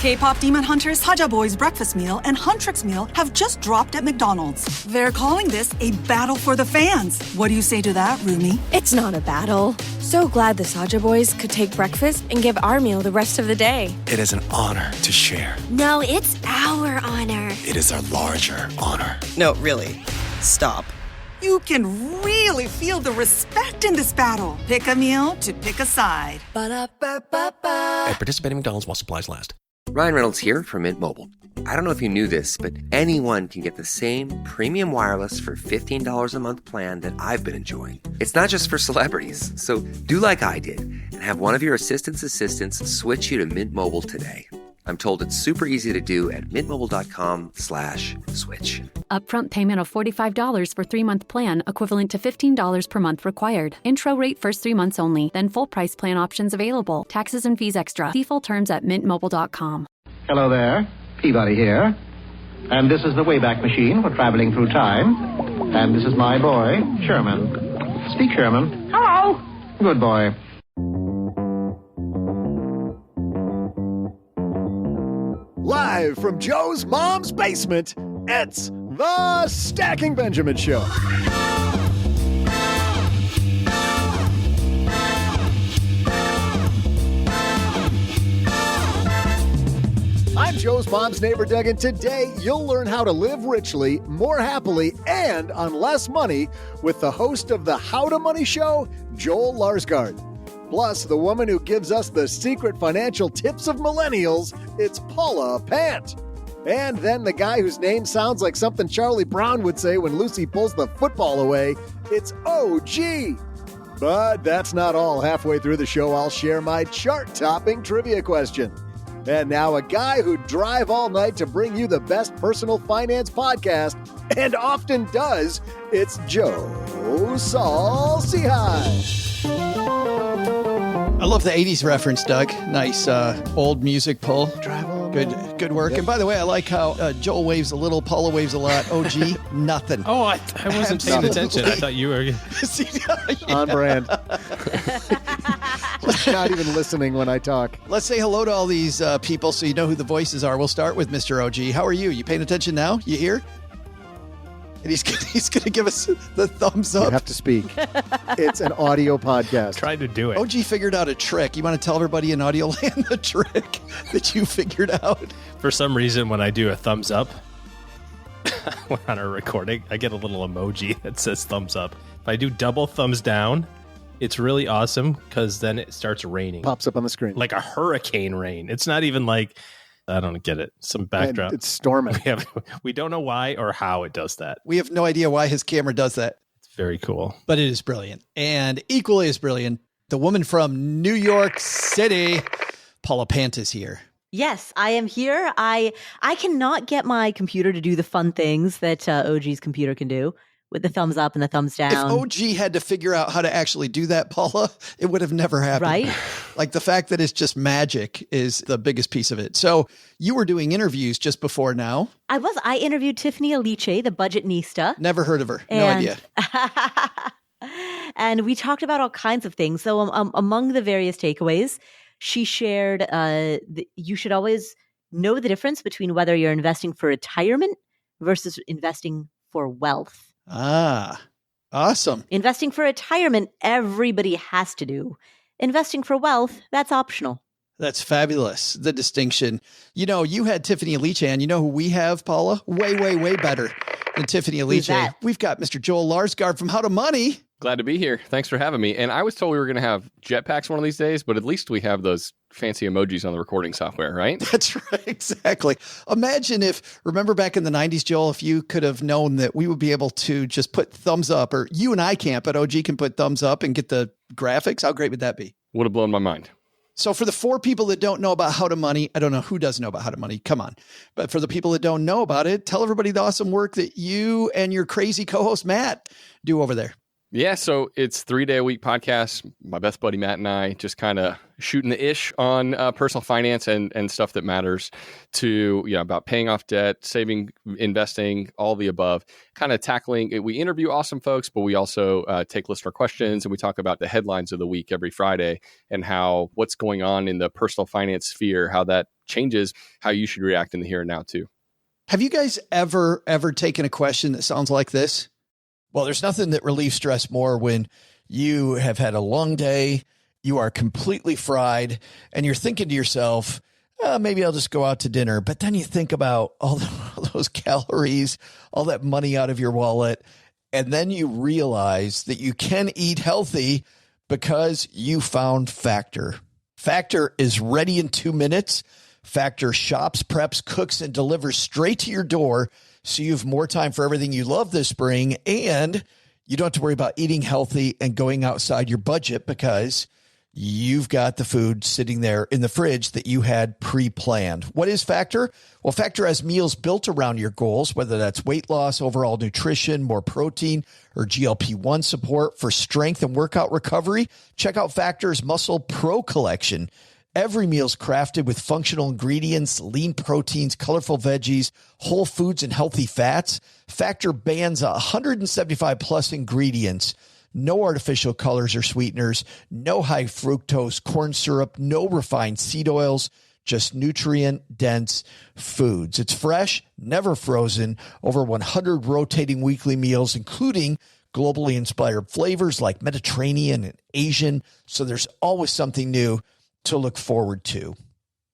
K-pop Demon Hunters Haja Boy's breakfast meal and Huntrix meal have just dropped at McDonald's. They're calling this a battle for the fans. What do you say to that, Rumi? It's not a battle. So glad the Saja boys could take breakfast and give our meal the rest of the day. It is an honor to share. No, it's our honor. It is our larger honor. No, really. Stop. You can really feel the respect in this battle. Pick a meal to pick a side. Ba-da-ba-ba-ba. At participating McDonald's while supplies last. Ryan Reynolds here from Mint Mobile. I don't know if you knew this, but anyone can get the same premium wireless for $15 a month plan that I've been enjoying. It's not just for celebrities, so do like I did and have one of your assistants switch you to Mint Mobile today. I'm told it's super easy to do at mintmobile.com/switch. Upfront payment of $45 for 3-month plan, equivalent to $15 per month required. Intro rate first 3 months only, then full price plan options available. Taxes and fees extra. See full terms at mintmobile.com. Hello there, Peabody here. And this is the Wayback Machine for traveling through time. And this is my boy, Sherman. Speak, Sherman. Hello. Good boy. Live from Joe's mom's basement, it's the Stacking Benjamin Show. I'm Joe's mom's neighbor, Doug, and today you'll learn how to live richly, more happily, and on less money with the host of the How to Money Show, Joel Larsgaard. Plus, the woman who gives us the secret financial tips of millennials, it's Paula Pant. And then the guy whose name sounds like something Charlie Brown would say when Lucy pulls the football away, it's OG. But that's not all. Halfway through the show, I'll share my chart-topping trivia question. And now a guy who'd drive all night to bring you the best personal finance podcast, and often does, it's Joe Saul-Sehy. I love the 80s reference, Doug. Nice old music pull. Good work. Yep. And by the way, I like how Joel waves a little, Paula waves a lot. OG, nothing. Oh, I wasn't paying attention. I thought you were. On brand. Not even listening when I talk. Let's say hello to all these people so you know who the voices are. We'll start with Mr. OG. How are you? You paying attention now? You here? And he's going to give us the thumbs up. You have to speak. It's an audio podcast. Tried to do it. OG figured out a trick. You want to tell everybody in audio land the trick that you figured out? For some reason, when I do a thumbs up on a recording, I get a little emoji that says thumbs up. If I do double thumbs down, it's really awesome because then it starts raining. Pops up on the screen. Like a hurricane rain. It's not even like... I don't get it. Some backdrop. And it's storming. We don't know why or how it does that. We have no idea why his camera does that. It's very cool. But it is brilliant. And equally as brilliant, the woman from New York City, Paula Pant, is here. Yes, I am here. I cannot get my computer to do the fun things that OG's computer can do with the thumbs up and the thumbs down. If OG had to figure out how to actually do that, Paula, it would have never happened. Right? Like the fact that it's just magic is the biggest piece of it. So you were doing interviews just before now. I interviewed Tiffany Aliche, the budgetnista. Never heard of her. No idea. And we talked about all kinds of things. So among the various takeaways, she shared you should always know the difference between whether you're investing for retirement versus investing for wealth. Ah, awesome. Investing for retirement, everybody has to do. Investing for wealth, that's optional. That's fabulous. The distinction. You know, you had Tiffany Aliche, and you know who we have, Paula? Way, way, way better than Tiffany Aliche. We've got Mr. Joel Larsgaard from How to Money. Glad to be here. Thanks for having me. And I was told we were going to have jetpacks one of these days, but at least we have those fancy emojis on the recording software, right? That's right. Exactly. Imagine if, remember back in the 90s, Joel, if you could have known that we would be able to just put thumbs up, or you and I can't, but OG can put thumbs up and get the graphics. How great would that be? Would have blown my mind. So for the 4 people that don't know about How to Money, I don't know who doesn't know about How to Money. Come on. But for the people that don't know about it, tell everybody the awesome work that you and your crazy co-host Matt do over there. Yeah, so it's 3-day-a-week podcast. My best buddy Matt and I just kind of shooting the ish on personal finance and stuff that matters to, about paying off debt, saving, investing, all the above, kind of tackling. We interview awesome folks, but we also take listener questions and we talk about the headlines of the week every Friday and how what's going on in the personal finance sphere, how that changes how you should react in the here and now too. Have you guys ever taken a question that sounds like this? Well, there's nothing that relieves stress more when you have had a long day, you are completely fried, and you're thinking to yourself, maybe I'll just go out to dinner. But then you think about all those calories, all that money out of your wallet, and then you realize that you can eat healthy because you found Factor. Factor is ready in 2 minutes. Factor shops, preps, cooks, and delivers straight to your door, so you have more time for everything you love this spring, and you don't have to worry about eating healthy and going outside your budget because you've got the food sitting there in the fridge that you had pre-planned. What is Factor? Well, Factor has meals built around your goals, whether that's weight loss, overall nutrition, more protein, or GLP-1 support for strength and workout recovery. Check out Factor's Muscle Pro collection. Every meal's crafted with functional ingredients, lean proteins, colorful veggies, whole foods, and healthy fats. Factor bans 175 plus ingredients, no artificial colors or sweeteners, no high fructose corn syrup, no refined seed oils, just nutrient-dense foods. It's fresh, never frozen, over 100 rotating weekly meals, including globally inspired flavors like Mediterranean and Asian. So there's always something new to look forward to.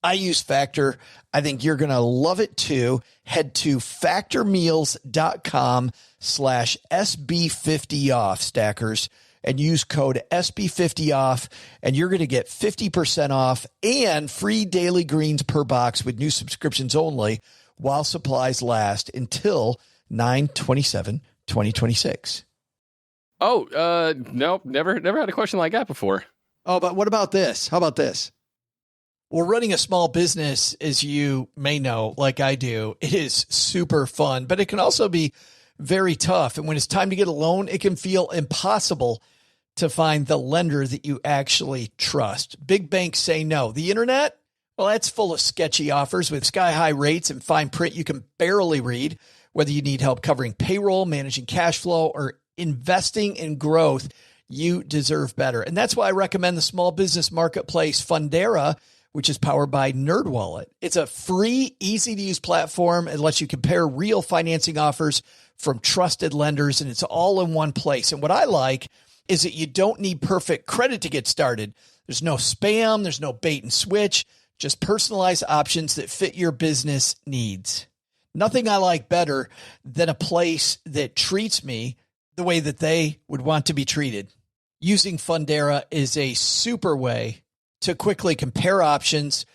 I use Factor. I think you're going to love it too. Head to factormeals.com/SB50off, stackers, and use code SB50off, and you're going to get 50% off and free daily greens per box with new subscriptions only while supplies last until 9/27/2026. Oh, no, never had a question like that before. Oh, but what about this? How about this? Well, running a small business, as you may know, like I do, it is super fun, but it can also be very tough. And when it's time to get a loan, it can feel impossible to find the lender that you actually trust. Big banks say no. The internet, well, that's full of sketchy offers with sky-high rates and fine print you can barely read. Whether you need help covering payroll, managing cash flow, or investing in growth, you deserve better. And that's why I recommend the small business marketplace Fundera, which is powered by NerdWallet. It's a free, easy-to-use platform. It lets you compare real financing offers from trusted lenders, and it's all in one place. And what I like is that you don't need perfect credit to get started. There's no spam. There's no bait and switch. Just personalized options that fit your business needs. Nothing I like better than a place that treats me the way that they would want to be treated. Using Fundera is a super way to quickly compare options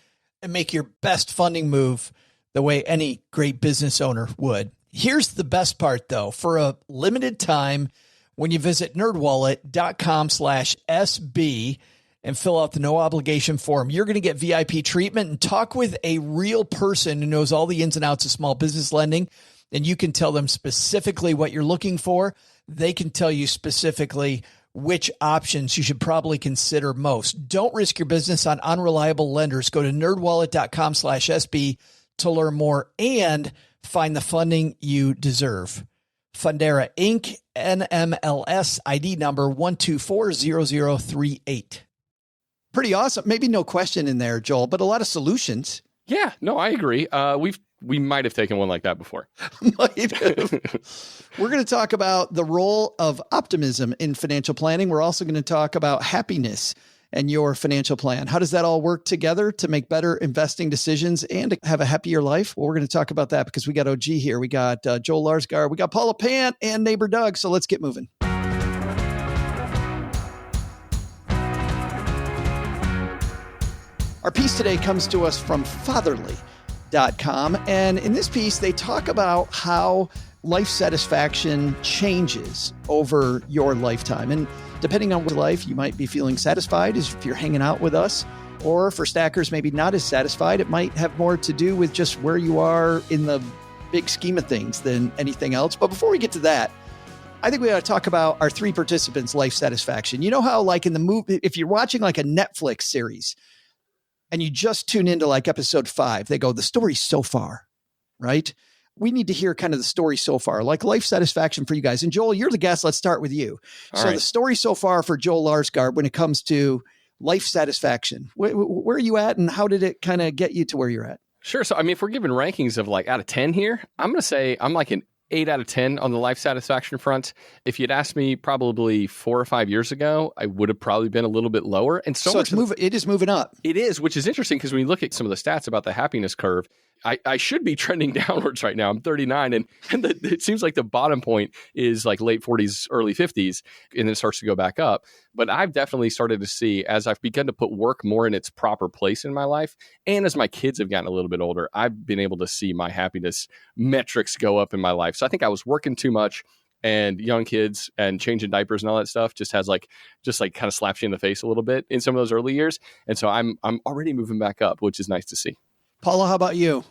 and make your best funding move the way any great business owner would. Here's the best part, though. For a limited time, when you visit nerdwallet.com/SB and fill out the no obligation form, you're going to get VIP treatment and talk with a real person who knows all the ins and outs of small business lending. And you can tell them specifically what you're looking for. They can tell you specifically which options you should probably consider most. Don't risk your business on unreliable lenders. Go to nerdwallet.com/SB to learn more and find the funding you deserve. Fundera Inc., NMLS ID number 1240038. Pretty awesome. Maybe no question in there, Joel, but a lot of solutions. Yeah, no, I agree. We might have taken one like that before. Might have. We're going to talk about the role of optimism in financial planning. We're also going to talk about happiness and your financial plan. How does that all work together to make better investing decisions and to have a happier life? Well, we're going to talk about that because we got OG here. We got Joel Larsgaard. We got Paula Pant and neighbor Doug. So let's get moving. Our piece today comes to us from Fatherly.com. And in this piece, they talk about how life satisfaction changes over your lifetime. And depending on what life, you might be feeling satisfied as if you're hanging out with us. Or for stackers, maybe not as satisfied. It might have more to do with just where you are in the big scheme of things than anything else. But before we get to that, I think we ought to talk about our 3 participants' life satisfaction. You know how, like in the movie, if you're watching like a Netflix series and you just tune into like episode 5, they go, the story so far, right? We need to hear kind of the story so far, like life satisfaction for you guys. And Joel, you're the guest. Let's start with you. All so right. The story so far for Joel Larsgaard when it comes to life satisfaction, where are you at and how did it kind of get you to where you're at? Sure. So, I mean, if we're giving rankings of like out of 10 here, I'm going to say I'm like an 8 out of 10 on the life satisfaction front. If you'd asked me probably 4 or 5 years ago, I would have probably been a little bit lower. And so much it is moving up. It is, which is interesting because when you look at some of the stats about the happiness curve, I should be trending downwards right now. I'm 39, and it seems like the bottom point is like late 40s, early 50s, and then it starts to go back up. But I've definitely started to see, as I've begun to put work more in its proper place in my life, and as my kids have gotten a little bit older, I've been able to see my happiness metrics go up in my life. So I think I was working too much, and young kids and changing diapers and all that stuff just kind of slaps you in the face a little bit in some of those early years. And so I'm already moving back up, which is nice to see. Paula, how about you?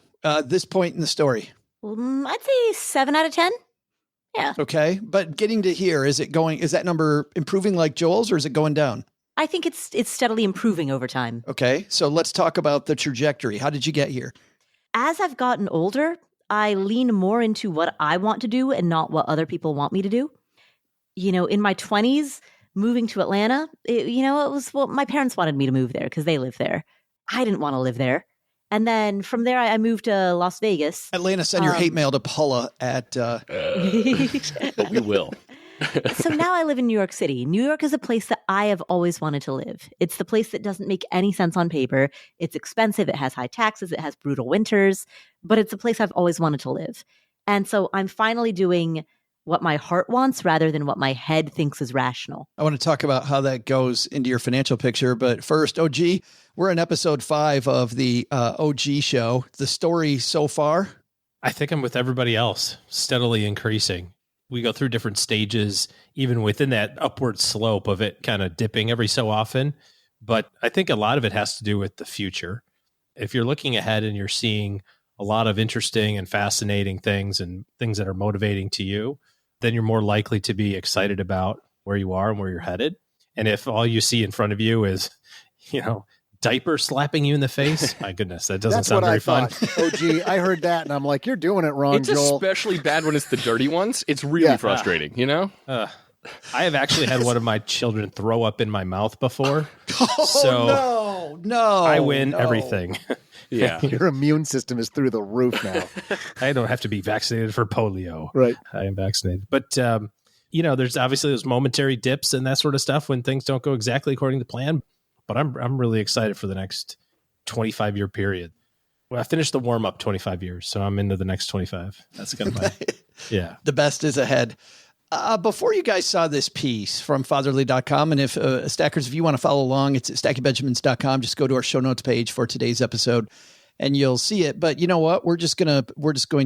This point in the story. I'd say 7 out of 10. Yeah. Okay. But getting to here, is that number improving like Joel's or is it going down? I think it's steadily improving over time. Okay. So let's talk about the trajectory. How did you get here? As I've gotten older, I lean more into what I want to do and not what other people want me to do. You know, in my 20s, moving to Atlanta, it was my parents wanted me to move there because they live there. I didn't want to live there. And then from there, I moved to Las Vegas. Atlanta, send your hate mail to Paula at... We will. So now I live in New York City. New York is a place that I have always wanted to live. It's the place that doesn't make any sense on paper. It's expensive. It has high taxes. It has brutal winters. But it's a place I've always wanted to live. And so I'm finally doing what my heart wants rather than what my head thinks is rational. I want to talk about how that goes into your financial picture. But first, OG, we're in episode 5 of the OG show. The story so far? I think I'm with everybody else, steadily increasing. We go through different stages, even within that upward slope of it kind of dipping every so often. But I think a lot of it has to do with the future. If you're looking ahead and you're seeing a lot of interesting and fascinating things and things that are motivating to you, then you're more likely to be excited about where you are and where you're headed. And if all you see in front of you is, diaper slapping you in the face, my goodness, that doesn't sound very fun. OG, I heard that and I'm like, you're doing it wrong, It's Joel. Especially bad when it's the dirty ones. It's really frustrating, I have actually had one of my children throw up in my mouth before. No. I win everything. Yeah. Your immune system is through the roof now. I don't have to be vaccinated for polio. Right. I am vaccinated. But, there's obviously those momentary dips and that sort of stuff when things don't go exactly according to plan. But I'm really excited for the next 25-year period. Well, I finished the warm-up 25 years, so I'm into the next 25. That's going to be, yeah. The best is ahead. Before you guys saw this piece from fatherly.com, and if Stackers, if you want to follow along, it's at stackybenjamins.com. Just go to our show notes page for today's episode and you'll see it. But you know what? We're just going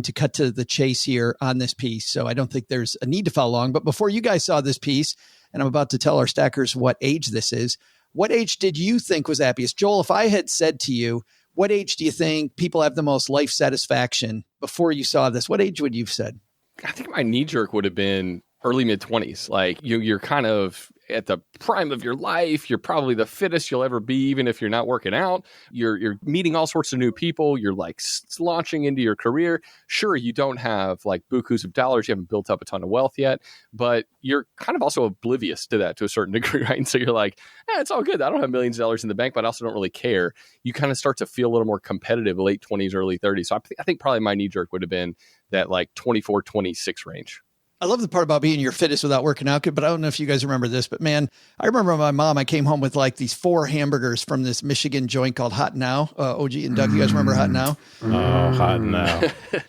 to cut to the chase here on this piece. So I don't think there's a need to follow along. But before you guys saw this piece, and I'm about to tell our Stackers what age this is, what age did you think was happiest? Joel, if I had said to you, what age do you think people have the most life satisfaction before you saw this? What age would you have said? I think my knee jerk would have been early mid-20s. Like you're kind of at the prime of your life. You're probably the fittest you'll ever be, even if you're not working out. You're meeting all sorts of new people. You're like launching into your career. Sure, you don't have like bukus of dollars. You haven't built up a ton of wealth yet, but you're kind of also oblivious to that to a certain degree, right? And so you're like, it's all good. I don't have millions of dollars in the bank, but I also don't really care. You kind of start to feel a little more competitive late 20s, early 30s. So I think probably my knee jerk would have been that like 24, 26 range. I love the part about being your fittest without working out, but I don't know if you guys remember this, but man, I remember my mom, I came home with like these 4 hamburgers from this Michigan joint called Hot Now. OG and Doug, you guys remember Hot Now? Oh, Hot Now.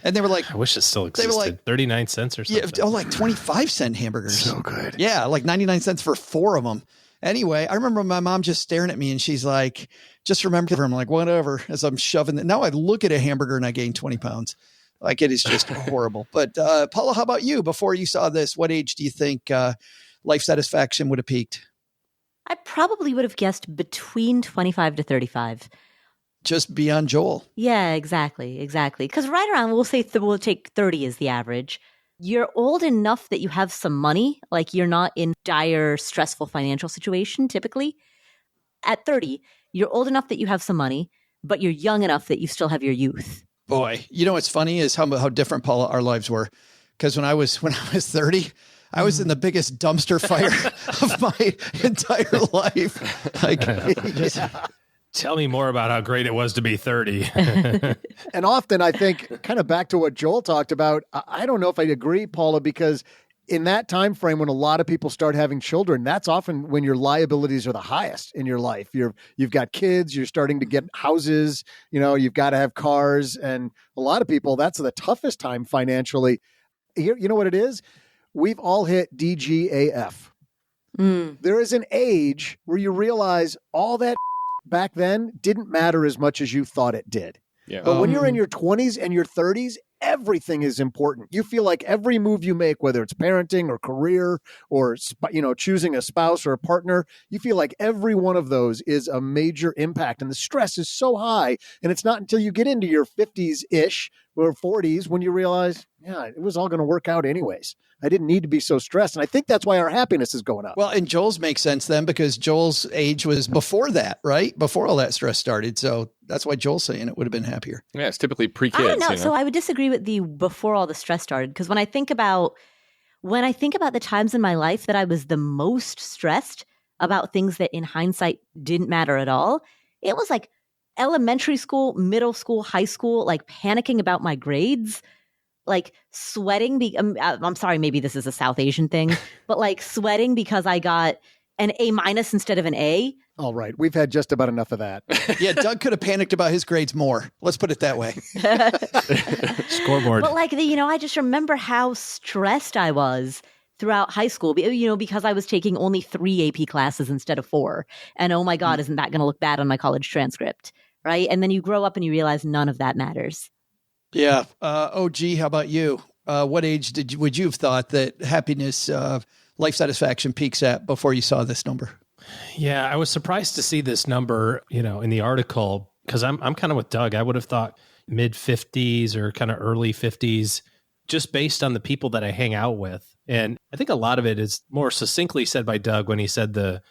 And they were like, I wish it still existed. They were like 39 cents or something. Yeah, like 25-cent hamburgers. So good. Yeah, like 99 cents for 4 of them. Anyway, I remember my mom just staring at me and she's like, just remember, I'm like, whatever, as I'm shoving it. Now I look at a hamburger and I gain 20 pounds. Like it is just horrible. But Paula, how about you? Before you saw this, what age do you think life satisfaction would have peaked? I probably would have guessed between 25 to 35. Just beyond Joel. Yeah, exactly. Because right around, we'll say we'll take 30 as the average. you're old enough that you have some money, like you're not in dire, stressful financial situation typically. At 30, you're old enough that you have some money, but you're young enough that you still have your youth. Boy, you know what's funny is how different, Paula, our lives were. Because when I was 30, I was in the biggest dumpster fire of my entire life. Like, Tell me more about how great it was to be 30. And often I think, kind of back to what Joel talked about, I don't know if I agree, Paula, because in that time frame when a lot of people start having children, that's often when your liabilities are the highest in your life. You've got kids, you're starting to get houses, you've got to have cars, and a lot of people, that's the toughest time financially. You know what it is? We've all hit DGAF. There is an age where you realize all that back then didn't matter as much as you thought it did. Yeah. But when you're in your 20s and your 30s, everything is important. You feel like every move you make, whether it's parenting or career or, choosing a spouse or a partner, you feel like every one of those is a major impact. And the stress is so high. And it's not until you get into your 50s-ish or 40s when you realize, it was all going to work out anyways. I didn't need to be so stressed. And I think that's why our happiness is going up. Well, and Joel's makes sense then because Joel's age was before that, right? Before all that stress started. So that's why Joel's saying it would have been happier. Yeah, it's typically pre-kids. I don't know. So I would disagree with the before all the stress started. Because when I think about the times in my life that I was the most stressed about things that in hindsight didn't matter at all, it was like elementary school, middle school, high school, like panicking about my grades. Like sweating. I'm sorry, maybe this is a South Asian thing, but like sweating because I got an A- instead of an A. All right. We've had just about enough of that. Yeah, Doug could have panicked about his grades more. Let's put it that way. Scoreboard. But like, I just remember how stressed I was throughout high school, because I was taking only 3 AP classes instead of 4. And oh my God, isn't that going to look bad on my college transcript? Right. And then you grow up and you realize none of that matters. Yeah. OG, how about you? What age would you have thought that happiness, life satisfaction peaks at before you saw this number? Yeah, I was surprised to see this number, in the article, because I'm kind of with Doug. I would have thought mid 50s or kind of early 50s, just based on the people that I hang out with. And I think a lot of it is more succinctly said by Doug when he said the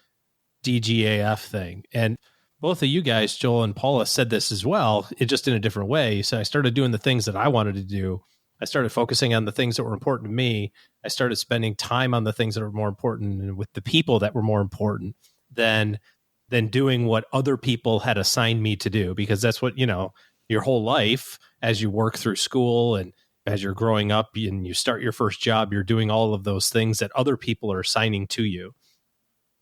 DGAF thing. And both of you guys, Joel and Paula, said this as well, it just in a different way. So I started doing the things that I wanted to do. I started focusing on the things that were important to me. I started spending time on the things that were more important and with the people that were more important than doing what other people had assigned me to do. Because that's what, your whole life, as you work through school and as you're growing up and you start your first job, you're doing all of those things that other people are assigning to you.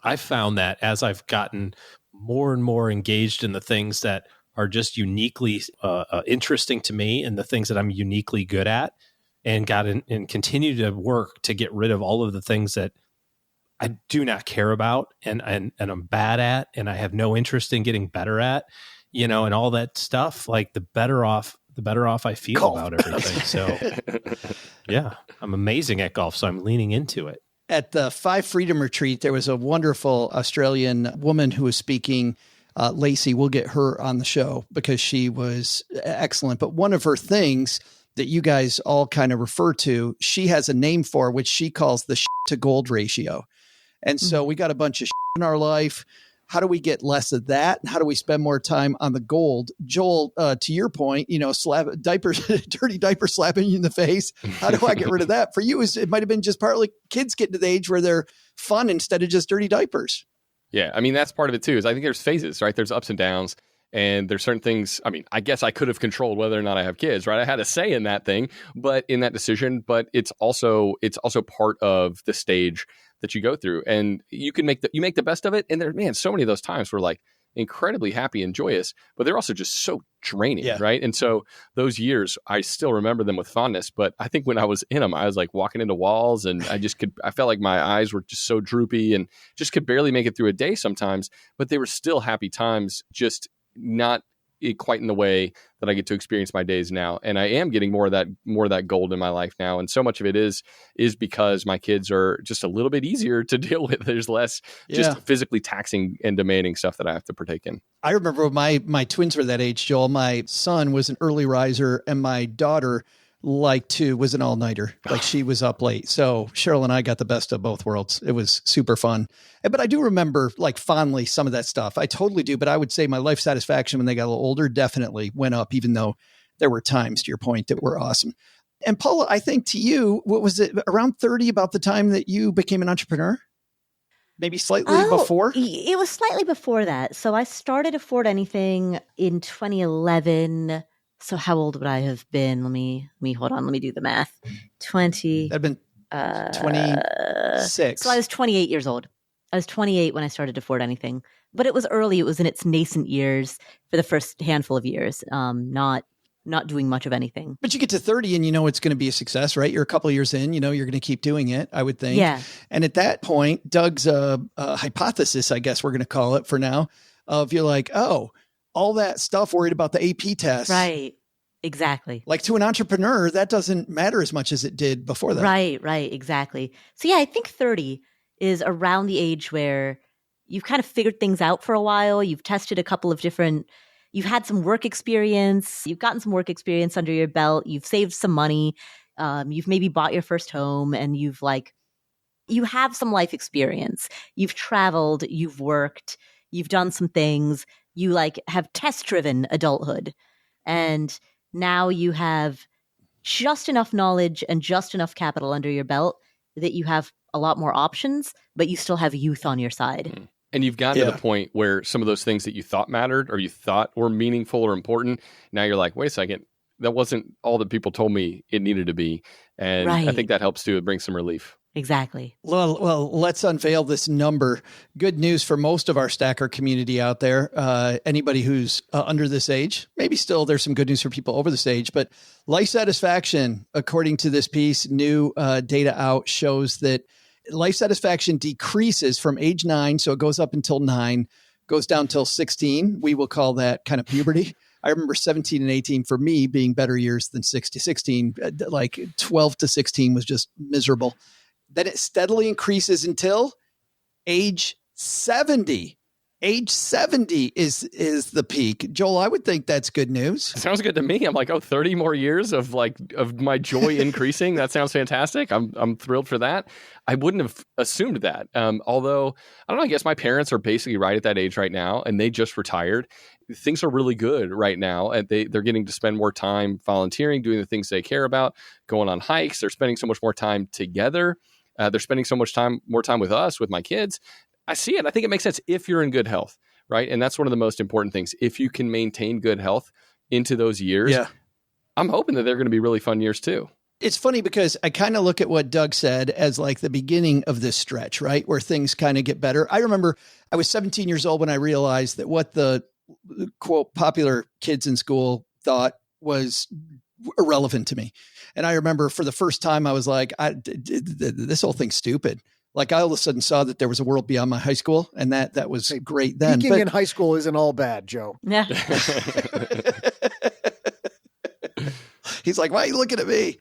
I've found that as I've gotten more and more engaged in the things that are just uniquely interesting to me and the things that I'm uniquely good at, and and continue to work to get rid of all of the things that I do not care about and I'm bad at and I have no interest in getting better at, and all that stuff. Like the better off I feel about everything. So yeah, I'm amazing at golf, so I'm leaning into it. At the 5 Freedom Retreat, there was a wonderful Australian woman who was speaking, Lacey. We'll get her on the show because she was excellent. But one of her things that you guys all kind of refer to, she has a name for, which she calls the shit to gold ratio. And so we got a bunch of shit in our life. How do we get less of that? And how do we spend more time on the gold? Joel, to your point, dirty diaper slapping you in the face. How do I get rid of that? For you, it might have been just partly kids getting to the age where they're fun instead of just dirty diapers. Yeah. I mean, that's part of it too, is I think there's phases, right? There's ups and downs. And there's certain things, I guess I could have controlled whether or not I have kids, right? I had a say in that thing, but in that decision, but it's also part of the stage that you go through, and you make the best of it. And there's so many of those times where like incredibly happy and joyous, but they're also just so draining, right? And so those years, I still remember them with fondness, but I think when I was in them, I was like walking into walls and I felt like my eyes were just so droopy and just could barely make it through a day sometimes, but they were still happy times, just not quite in the way that I get to experience my days now. And I am getting more of that gold in my life now. And so much of it is because my kids are just a little bit easier to deal with. There's less just physically taxing and demanding stuff that I have to partake in. I remember when my twins were that age, Joel. My son was an early riser and my daughter was an all-nighter. Like she was up late. So Cheryl and I got the best of both worlds. It was super fun. But I do remember like fondly some of that stuff. I totally do. But I would say my life satisfaction when they got a little older definitely went up, even though there were times, to your point, that were awesome. And Paula, I think to you, what was it, around 30 about the time that you became an entrepreneur? Maybe slightly before? It was slightly before that. So I started Afford Anything in 2011. So how old would I have been? Let me hold on. Let me do the math. 20. That'd been 26. So I was 28 years old. I was 28 when I started Afford Anything, but it was early. It was in its nascent years for the first handful of years. Not doing much of anything. But you get to 30 and you know it's going to be a success, right? You're a couple of years in, you know, you're going to keep doing it, I would think. Yeah. And at that point, Doug's hypothesis, I guess we're going to call it for now, of you're like, oh, all that stuff worried about the AP test. Right. Exactly. Like to an entrepreneur, that doesn't matter as much as it did before that. Right. Exactly. So yeah, I think 30 is around the age where you've kind of figured things out for a while. You've tested a couple of you've had some work experience. You've gotten some work experience under your belt. You've saved some money. You've maybe bought your first home and you have some life experience. You've traveled, you've worked, you've done some things. You have test-driven adulthood. And now you have just enough knowledge and just enough capital under your belt that you have a lot more options, but you still have youth on your side. Mm-hmm. And you've gotten to the point where some of those things that you thought mattered or you thought were meaningful or important, now you're like, wait a second, that wasn't all that people told me it needed to be. And I think that helps too. It brings some relief. Exactly. Well, let's unveil this number. Good news for most of our stacker community out there. Anybody who's under this age, maybe still there's some good news for people over this age, but life satisfaction, according to this piece, new data out shows that life satisfaction decreases from age 9. So it goes up until 9, goes down till 16. We will call that kind of puberty. I remember 17 and 18 for me being better years than 16. Like 12 to 16 was just miserable. Then it steadily increases until age 70. Age 70 is the peak. Joel, I would think that's good news. Sounds good to me. I'm like, 30 more years of my joy increasing. That sounds fantastic. I'm thrilled for that. I wouldn't have assumed that. Although, I don't know, I guess my parents are basically right at that age right now, and they just retired. Things are really good right now, and they're getting to spend more time volunteering, doing the things they care about, going on hikes. They're spending so much more time together. They're spending so much more time with us, with my kids. I see it. I think it makes sense if you're in good health, right? And that's one of the most important things. If you can maintain good health into those years, I'm hoping that they're going to be really fun years too. It's funny because I kind of look at what Doug said as like the beginning of this stretch, right? Where things kind of get better. I remember I was 17 years old when I realized that what the quote popular kids in school thought was irrelevant to me. And I remember for the first time, I was like, this whole thing's stupid. Like I all of a sudden saw that there was a world beyond my high school, and that was great then. Peaking in high school isn't all bad, Joe. Yeah. He's like, why are you looking at me?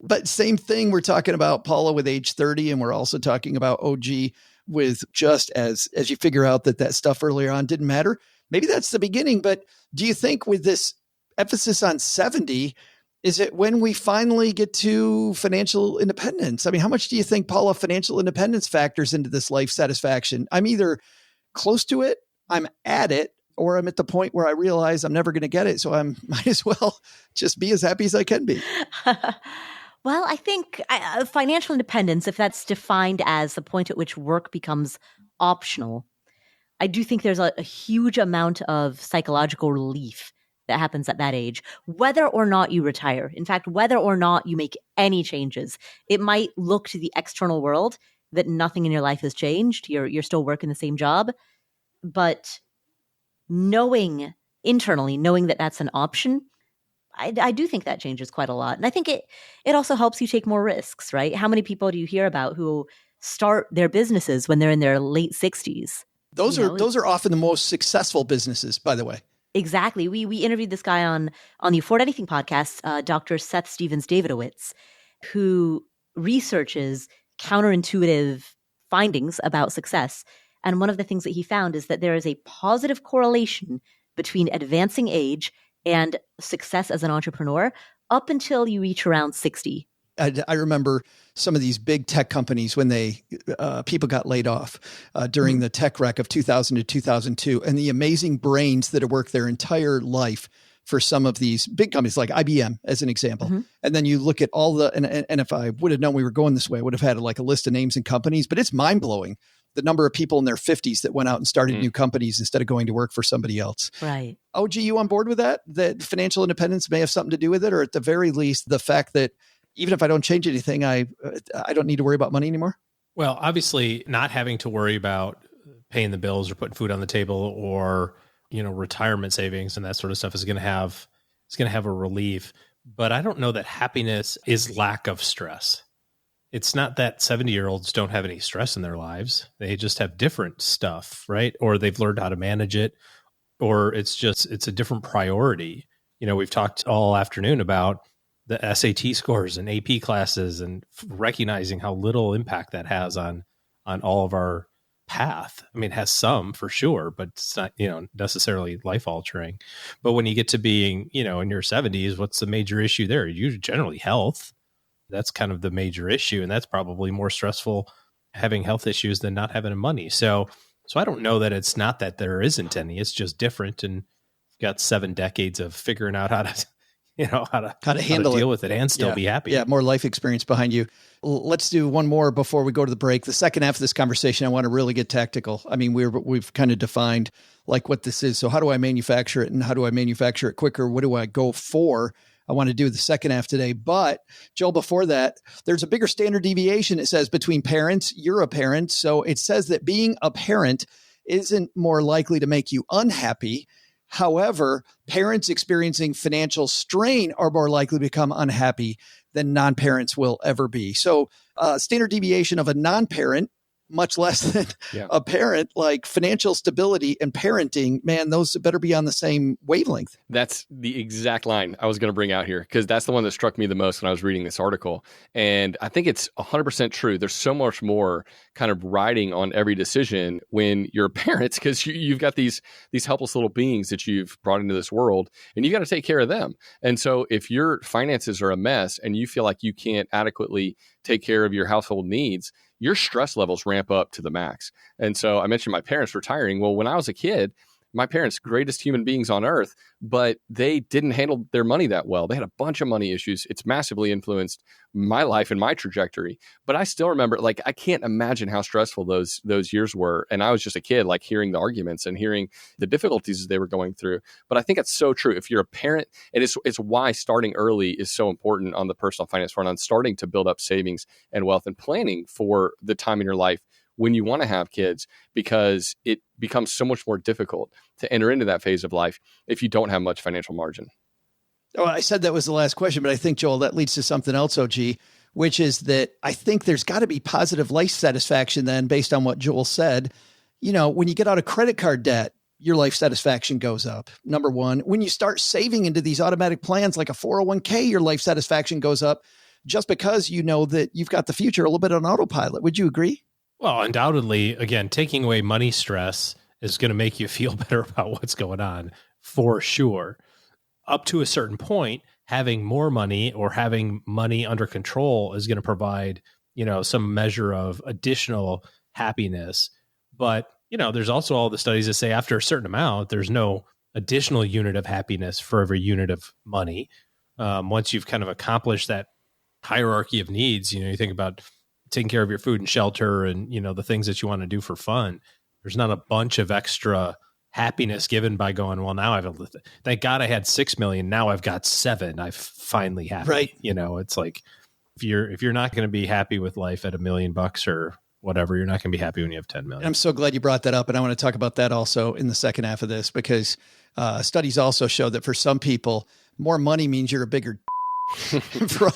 But same thing, we're talking about Paula with age 30, and we're also talking about OG with just as you figure out that stuff earlier on didn't matter. Maybe that's the beginning, but do you think with this emphasis on 70, is it when we finally get to financial independence? I mean, how much do you think, Paula, financial independence factors into this life satisfaction? I'm either close to it, I'm at it, or I'm at the point where I realize I'm never going to get it. So I might as well just be as happy as I can be. Well, I think financial independence, if that's defined as the point at which work becomes optional, I do think there's a huge amount of psychological relief that happens at that age, whether or not you retire. In fact, whether or not you make any changes, it might look to the external world that nothing in your life has changed. You're still working the same job, but knowing internally, knowing that that's an option, I do think that changes quite a lot. And I think it also helps you take more risks, right? How many people do you hear about who start their businesses when they're in their late 60s? Those are often the most successful businesses, by the way. Exactly. We interviewed this guy on the Afford Anything podcast, Dr. Seth Stevens-Davidowitz, who researches counterintuitive findings about success. And one of the things that he found is that there is a positive correlation between advancing age and success as an entrepreneur up until you reach around 60. I remember some of these big tech companies when people got laid off during the tech wreck of 2000 to 2002, and the amazing brains that have worked their entire life for some of these big companies like IBM as an example. And then you look at all and if I would have known we were going this way, I would have had like a list of names and companies, but it's mind blowing the number of people in their 50s that went out and started new companies instead of going to work for somebody else. Right. OG, you on board with that? That financial independence may have something to do with it, or at the very least, the fact that even if I don't change anything, I don't need to worry about money anymore? Well, obviously not having to worry about paying the bills or putting food on the table or, retirement savings and that sort of stuff is going to have a relief. But I don't know that happiness is lack of stress. It's not that 70-year-olds don't have any stress in their lives. They just have different stuff, right? Or they've learned how to manage it, or it's a different priority. We've talked all afternoon about the SAT scores and AP classes and recognizing how little impact that has on all of our path. I mean, it has some for sure, but it's not, necessarily life altering. But when you get to being, in your 70s, what's the major issue there? Usually generally health. That's kind of the major issue. And that's probably more stressful having health issues than not having money. So I don't know that it's not that there isn't any, it's just different. And got 7 decades of figuring out how to deal with it and still be happy. Yeah, more life experience behind you. Let's do one more before we go to the break. The second half of this conversation, I want to really get tactical. I mean, we've kind of defined like what this is. So how do I manufacture it, and how do I manufacture it quicker? What do I go for? I want to do the second half today. But Joel, before that, there's a bigger standard deviation. It says between parents, you're a parent. So it says that being a parent isn't more likely to make you unhappy. However, parents experiencing financial strain are more likely to become unhappy than non-parents will ever be. So standard deviation of a non-parent, much less than a parent, like financial stability and parenting, man, those better be on the same wavelength. That's the exact line I was going to bring out here, because that's the one that struck me the most when I was reading this article. And I think it's 100% true. There's so much more kind of riding on every decision when you're parents, because you've got these helpless little beings that you've brought into this world, and you got to take care of them. And so if your finances are a mess and you feel like you can't adequately take care of your household needs, your stress levels ramp up to the max. And so I mentioned my parents retiring. Well, when I was a kid, my parents, greatest human beings on earth, but they didn't handle their money that well. They had a bunch of money issues. It's massively influenced my life and my trajectory. But I still remember, like, I can't imagine how stressful those years were. And I was just a kid, like hearing the arguments and hearing the difficulties they were going through. But I think it's so true. If you're a parent, and it's why starting early is so important on the personal finance front, on starting to build up savings and wealth and planning for the time in your life when you want to have kids, because it becomes so much more difficult to enter into that phase of life if you don't have much financial margin. Oh, I said that was the last question, but I think, Joel, that leads to something else, OG, which is that I think there's got to be positive life satisfaction then, based on what Joel said. When you get out of credit card debt, your life satisfaction goes up. Number one, when you start saving into these automatic plans like a 401k, your life satisfaction goes up just because you know that you've got the future a little bit on autopilot. Would you agree? Well, undoubtedly, again, taking away money stress is going to make you feel better about what's going on, for sure. Up to a certain point, having more money or having money under control is going to provide, some measure of additional happiness. But, there's also all the studies that say after a certain amount, there's no additional unit of happiness for every unit of money. Once you've kind of accomplished that hierarchy of needs, you think about taking care of your food and shelter and, the things that you want to do for fun. There's not a bunch of extra happiness given by going, well, now thank God I had 6 million. Now I've got 7. I'm finally happy. Right. It's like, if you're not going to be happy with life at $1 million or whatever, you're not going to be happy when you have 10 million. I'm so glad you brought that up. And I want to talk about that also in the second half of this, because studies also show that for some people, more money means you're a bigger for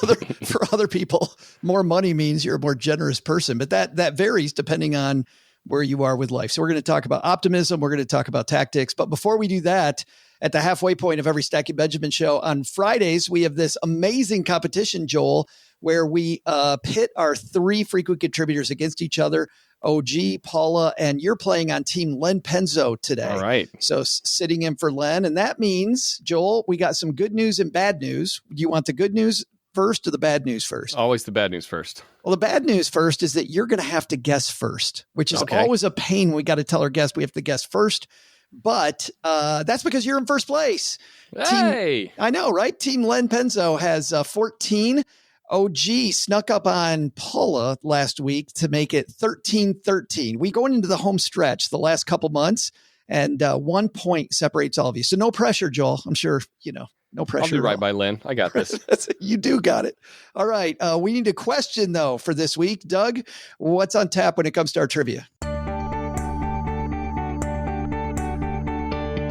other people, more money means you're a more generous person, but that varies depending on where you are with life. So we're going to talk about optimism. We're going to talk about tactics. But before we do that, at the halfway point of every Stacking Benjamin show on Fridays, we have this amazing competition, Joel, where we pit our 3 frequent contributors against each other OG, Paula, and you're playing on Team Len Penzo today. All right. So sitting in for Len. And that means, Joel, we got some good news and bad news. Do you want the good news first or the bad news first? Always the bad news first. Well, the bad news first is that you're going to have to guess first, which is always a pain. We got to tell our guests we have to guess first. But that's because you're in first place. Hey! I know, right? Team Len Penzo has 14. OG snuck up on Paula last week to make it 13-13. We going into the home stretch the last couple months, and 1 point separates all of you. So no pressure, Joel. I'm sure, no pressure. I'll be right by Len. I got this. You do got it. All right. We need a question, though, for this week. Doug, what's on tap when it comes to our trivia?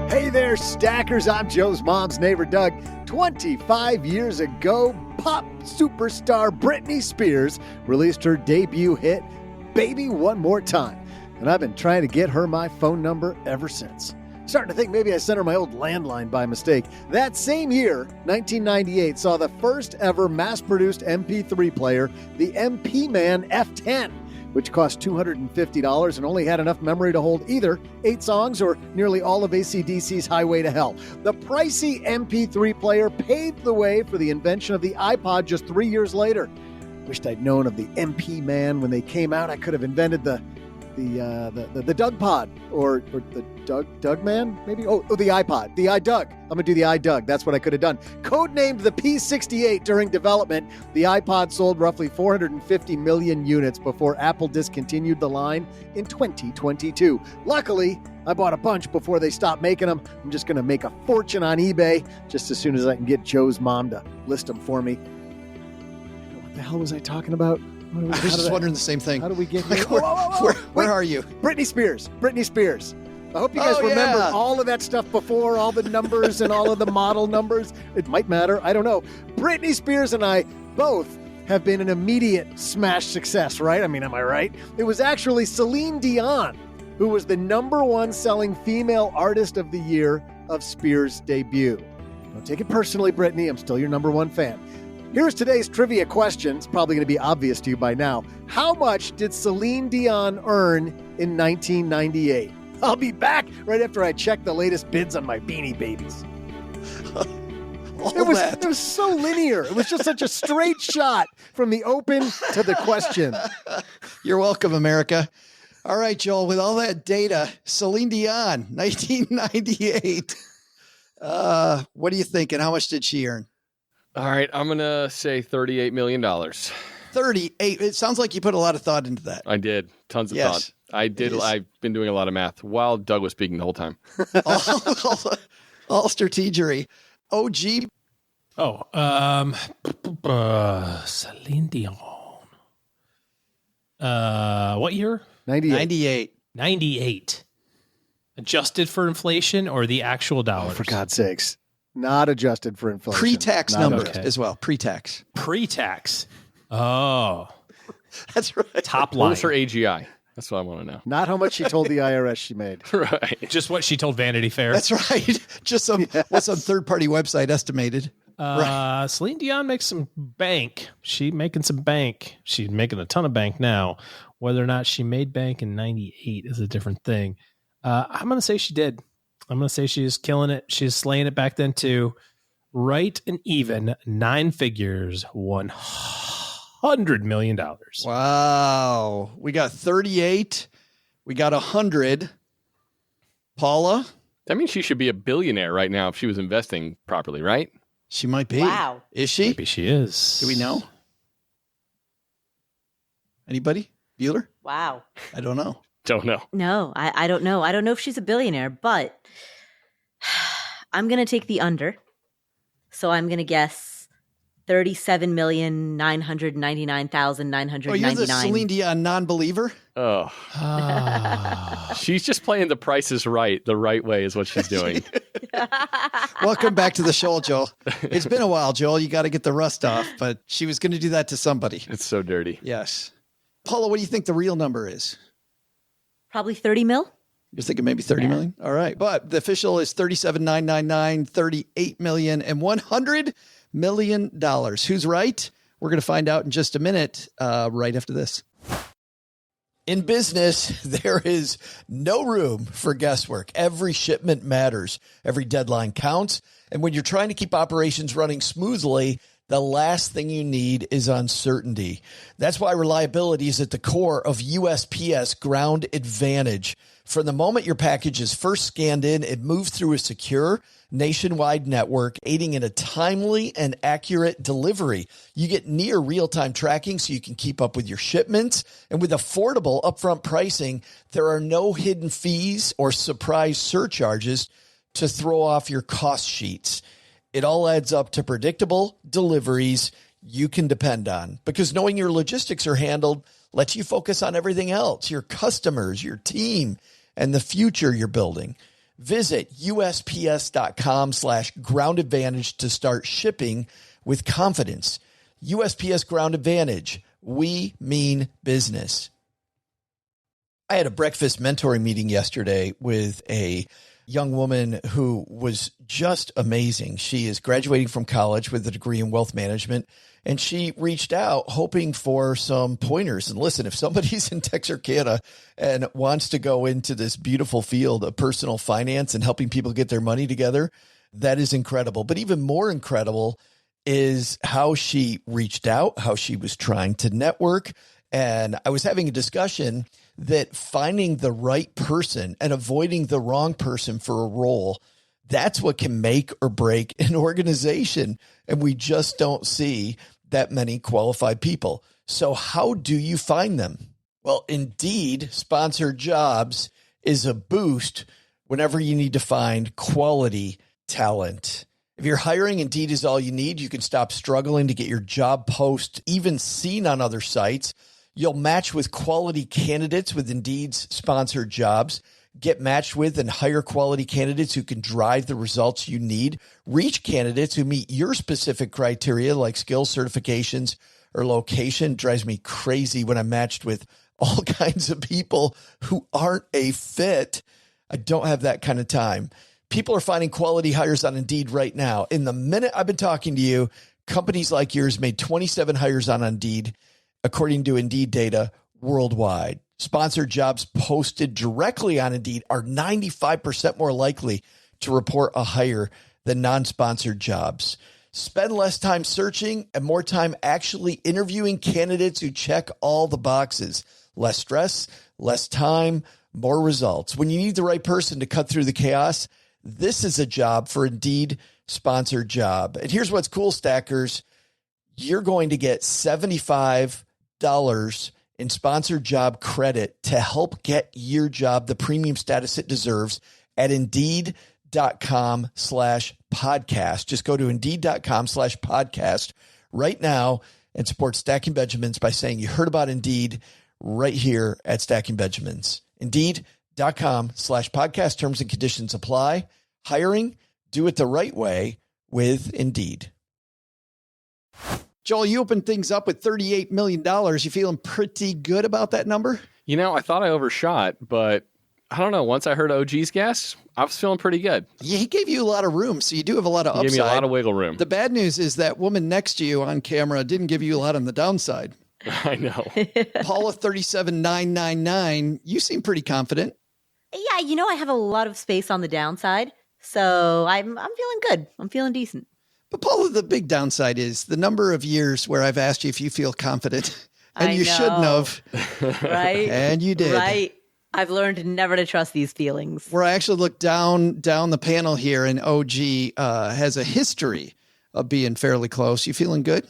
Hey there, stackers. I'm Joe's mom's neighbor, Doug. 25 years ago, pop superstar Britney Spears released her debut hit, Baby One More Time. And I've been trying to get her my phone number ever since. Starting to think maybe I sent her my old landline by mistake. That same year, 1998, saw the first ever mass-produced MP3 player, the MP Man F10, which cost $250 and only had enough memory to hold either 8 songs or nearly all of AC/DC's Highway to Hell. The pricey MP3 player paved the way for the invention of the iPod just 3 years later. Wished I'd known of the MP Man when they came out. I could have invented the Doug Pod or the Doug Man, maybe? Oh, the iPod, the iDoug. I'm going to do the iDoug. That's what I could have done. Codenamed the P68 during development, the iPod sold roughly 450 million units before Apple discontinued the line in 2022. Luckily, I bought a bunch before they stopped making them. I'm just going to make a fortune on eBay just as soon as I can get Joe's mom to list them for me. What the hell was I talking about? I was just wondering the same thing. How do we get here? Where are you? Britney Spears. I hope you guys remember all of that stuff before, all the numbers and all of the model numbers. It might matter. I don't know. Britney Spears and I both have been an immediate smash success, right? I mean, am I right? It was actually Celine Dion who was the #1 selling female artist of the year of Spears' debut. Don't take it personally, Britney. I'm still your #1 fan. Here's today's trivia question. It's probably going to be obvious to you by now. How much did Celine Dion earn in 1998? I'll be back right after I check the latest bids on my Beanie Babies. It was so linear. It was just such a straight shot from the open to the question. You're welcome, America. All right, Joel, with all that data, Celine Dion, 1998. What are you thinking? How much did she earn? All right, I'm going to say $38 million. 38. It sounds like you put a lot of thought into that. I did. Tons of thought. I did. I've been doing a lot of math while Doug was speaking the whole time. all strategery. OG. Celine Dion. What year? 98. Adjusted for inflation or the actual dollars? Oh, for God's sakes. Not adjusted for inflation. Pre-tax number as well. Pre-tax. Oh. That's right. Top line. What was her AGI? That's what I want to know. Not how much she told the IRS she made. Right. Just what she told Vanity Fair. That's right. Just what some third-party website estimated. Right. Celine Dion makes some bank. She's making some bank. She's making a ton of bank now. Whether or not she made bank in 98 is a different thing. I'm going to say she did. I'm going to say she is killing it. She's slaying it back then too. Right and even 9 figures, $100 million. Wow. We got 38. We got 100. Paula? That means she should be a billionaire right now if she was investing properly, right? She might be. Wow. Is she? Maybe she is. Do we know? Anybody? Bueller? Wow. I don't know. Don't know. No, I don't know. I don't know if she's a billionaire, but I'm going to take the under. So I'm going to guess $37,999,999. Oh, you're the Celine Dion non-believer? Oh. She's just playing the Price is Right the right way is what she's doing. Welcome back to the show, Joel. It's been a while, Joel. You got to get the rust off, but she was going to do that to somebody. It's so dirty. Yes. Paula, what do you think the real number is? Probably 30 mil. You're thinking maybe 30 million? All right. But the official is 37,999, 38 million, and $100 million. Who's right? We're going to find out in just a minute, right after this. In business, there is no room for guesswork. Every shipment matters. Every deadline counts. And when you're trying to keep operations running smoothly, the last thing you need is uncertainty. That's why reliability is at the core of USPS Ground Advantage. From the moment your package is first scanned in, it moves through a secure nationwide network, aiding in a timely and accurate delivery. You get near real-time tracking so you can keep up with your shipments. And with affordable upfront pricing, there are no hidden fees or surprise surcharges to throw off your cost sheets. It all adds up to predictable deliveries you can depend on, because knowing your logistics are handled lets you focus on everything else, your customers, your team, and the future you're building. Visit USPS.com/Ground Advantage to start shipping with confidence. USPS Ground Advantage. We mean business. I had a breakfast mentoring meeting yesterday with a young woman who was just amazing. She is graduating from college with a degree in wealth management, and she reached out hoping for some pointers. And listen, if somebody's in Texarkana and wants to go into this beautiful field of personal finance and helping people get their money together, that is incredible. But even more incredible is how she reached out, how she was trying to network. And I was having a discussion that finding the right person and avoiding the wrong person for a role, that's what can make or break an organization. And we just don't see that many qualified people. So how do you find them? Well, Indeed sponsored jobs is a boost whenever you need to find quality talent. If you're hiring, Indeed is all you need. You can stop struggling to get your job post even seen on other sites. You'll match with quality candidates with Indeed's sponsored jobs. Get matched with and hire quality candidates who can drive the results you need. Reach candidates who meet your specific criteria like skills, certifications, or location. It drives me crazy when I'm matched with all kinds of people who aren't a fit. I don't have that kind of time. People are finding quality hires on Indeed right now. In the minute I've been talking to you, companies like yours made 27 hires on Indeed, according to Indeed data worldwide. Sponsored jobs posted directly on Indeed are 95% more likely to report a hire than non-sponsored jobs. Spend less time searching and more time actually interviewing candidates who check all the boxes. Less stress, less time, more results. When you need the right person to cut through the chaos, this is a job for Indeed sponsored job. And here's what's cool, Stackers. You're going to get $75 in sponsored job credit to help get your job the premium status it deserves at Indeed.com/podcast. Just go to Indeed.com/podcast right now and support Stacking Benjamins by saying you heard about Indeed right here at Stacking Benjamins. Indeed.com/podcast. Terms and conditions apply. Hiring, do it the right way with Indeed. Joel, you opened things up with $38 million. You feeling pretty good about that number? You know, I thought I overshot, but I don't know. Once I heard OG's guess, I was feeling pretty good. Yeah, he gave you a lot of room, so you do have a lot of upside. He gave me a lot of wiggle room. The bad news is that woman next to you on camera didn't give you a lot on the downside. I know. Paula 37999, you seem pretty confident. Yeah, you know, I have a lot of space on the downside, so I'm feeling good. I'm feeling decent. But Paula, the big downside is the number of years where I've asked you if you feel confident, and you shouldn't have. Right? And you did. Right. I've learned never to trust these feelings. Where I actually look down the panel here, and OG has a history of being fairly close. You feeling good?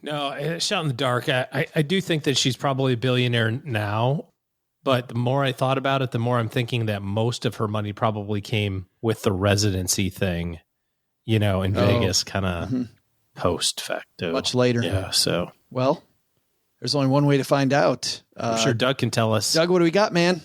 No, shot in the dark. I do think that she's probably a billionaire now, but the more I thought about it, the more I'm thinking that most of her money probably came with the residency thing, you know, in Vegas, kind of post facto. Much later. Yeah, so. Well, there's only one way to find out. I'm sure Doug can tell us. Doug, what do we got, man?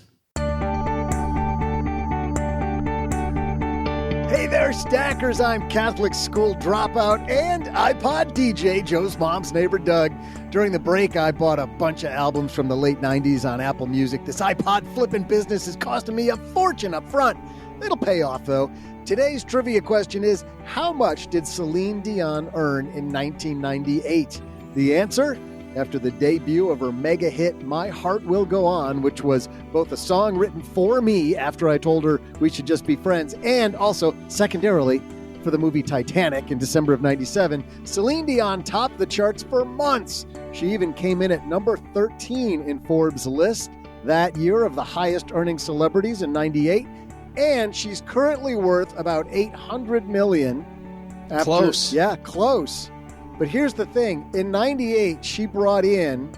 Hey there, Stackers. I'm Catholic school dropout and iPod DJ, Joe's mom's neighbor, Doug. During the break, I bought a bunch of albums from the late 90s on Apple Music. This iPod flipping business is costing me a fortune up front. It'll pay off, though. Today's trivia question is, how much did Celine Dion earn in 1998? The answer? after the debut of her mega hit, My Heart Will Go On, which was both a song written for me after I told her we should just be friends, and also, secondarily, for the movie Titanic in December of 97. Celine Dion topped the charts for months. She even came in at number 13 in Forbes' list that year of the highest earning celebrities in 98. And she's currently worth about $800 million. Close. Yeah, close. But here's the thing. In 98, she brought in,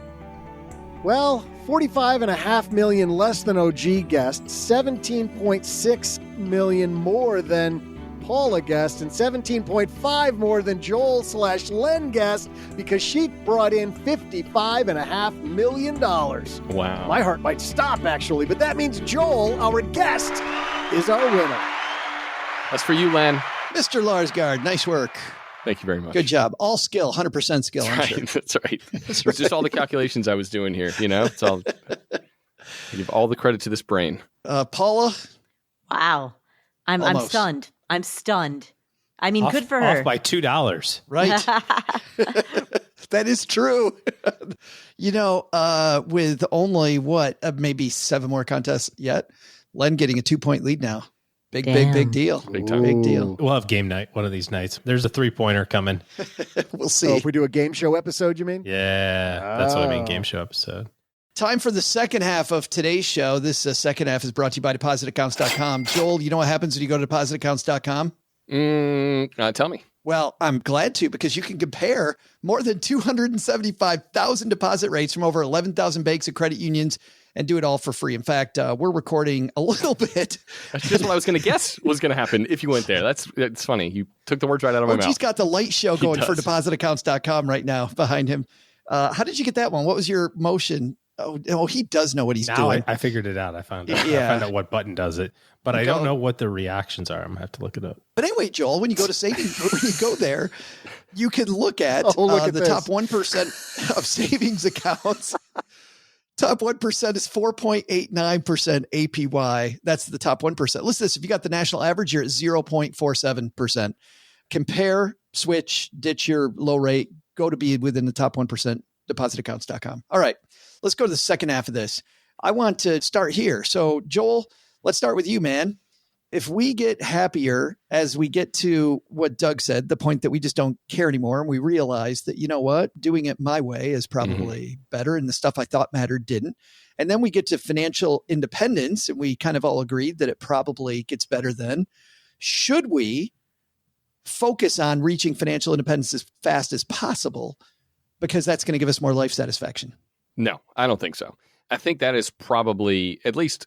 well, $45.5 million less than OG guessed, $17.6 million more than Paula guessed, and $17.5 more than Joel/Len guessed, because she brought in $55.5 million. Wow. My heart might stop, actually, but that means Joel, our guest, is our winner. That's for you, Len. Mr. Larsgaard, nice work. Thank you very much. Good job. All skill, 100% skill. That's right. Sure. That's right. It's just all the calculations I was doing here. It's all. I give all the credit to this brain. Paula. Wow, I'm stunned. I'm stunned. I mean, good for her. Off by $2. Right. That is true. With only maybe 7 more contests yet, Len getting a 2-point lead now. Big deal. Big time. Big deal. We'll have game night one of these nights. There's a 3-pointer coming. We'll see. So if we do a game show episode, you mean? Yeah, that's what I mean. Game show episode. Time for the second half of today's show. This second half is brought to you by depositaccounts.com. Joel, you know what happens when you go to depositaccounts.com? Tell me. Well, I'm glad to, because you can compare more than 275,000 deposit rates from over 11,000 banks and credit unions and do it all for free. In fact, we're recording a little bit. That's just what I was going to guess was going to happen if you went there. That's funny. You took the words right out of my mouth. He's got the light show going for depositaccounts.com right now behind him. How did you get that one? What was your motion? Oh, he does know what he's doing. I figured it out. I found out. Yeah. I found out what button does it, but I don't know what the reactions are. I'm gonna have to look it up. But anyway, Joel, when you go to savings, when you go there, you can look at, the top 1% of savings accounts. Top 1% is 4.89% APY. That's the top 1%. Listen to this. If you got the national average, you're at 0.47%. Compare, switch, ditch your low rate, go to be within the top 1%, depositaccounts.com. All right, let's go to the second half of this. I want to start here. So, Joel, let's start with you, man. If we get happier as we get to what Doug said, the point that we just don't care anymore, and we realize that, you know what, doing it my way is probably better, and the stuff I thought mattered didn't. And then we get to financial independence, and we kind of all agreed that it probably gets better then. Should we focus on reaching financial independence as fast as possible, because that's going to give us more life satisfaction? No, I don't think so. I think that is probably, at least,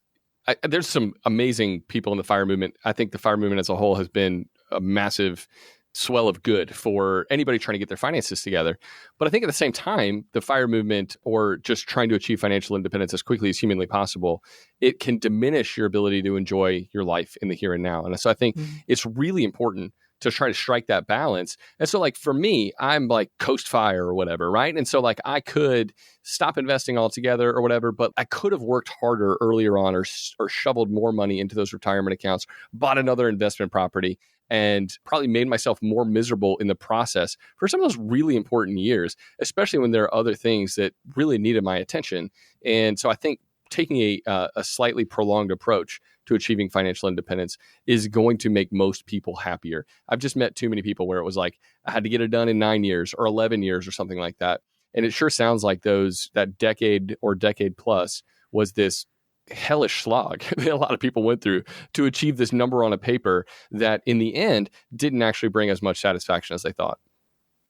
there's some amazing people in the FIRE movement. I think the FIRE movement as a whole has been a massive swell of good for anybody trying to get their finances together. But I think at the same time, the FIRE movement, or just trying to achieve financial independence as quickly as humanly possible, it can diminish your ability to enjoy your life in the here and now. And so I think it's really important to try to strike that balance. And so, like, for me, I'm like coast FIRE or whatever, right? And so, like, I could stop investing altogether or whatever, but I could have worked harder earlier on, or shoveled more money into those retirement accounts, bought another investment property, and probably made myself more miserable in the process for some of those really important years, especially when there are other things that really needed my attention. And so I think taking a slightly prolonged approach to achieving financial independence is going to make most people happier. I've just met too many people where it was like, I had to get it done in 9 years or 11 years or something like that. And it sure sounds like that decade or decade plus was this hellish slog that a lot of people went through to achieve this number on a paper that in the end didn't actually bring as much satisfaction as they thought.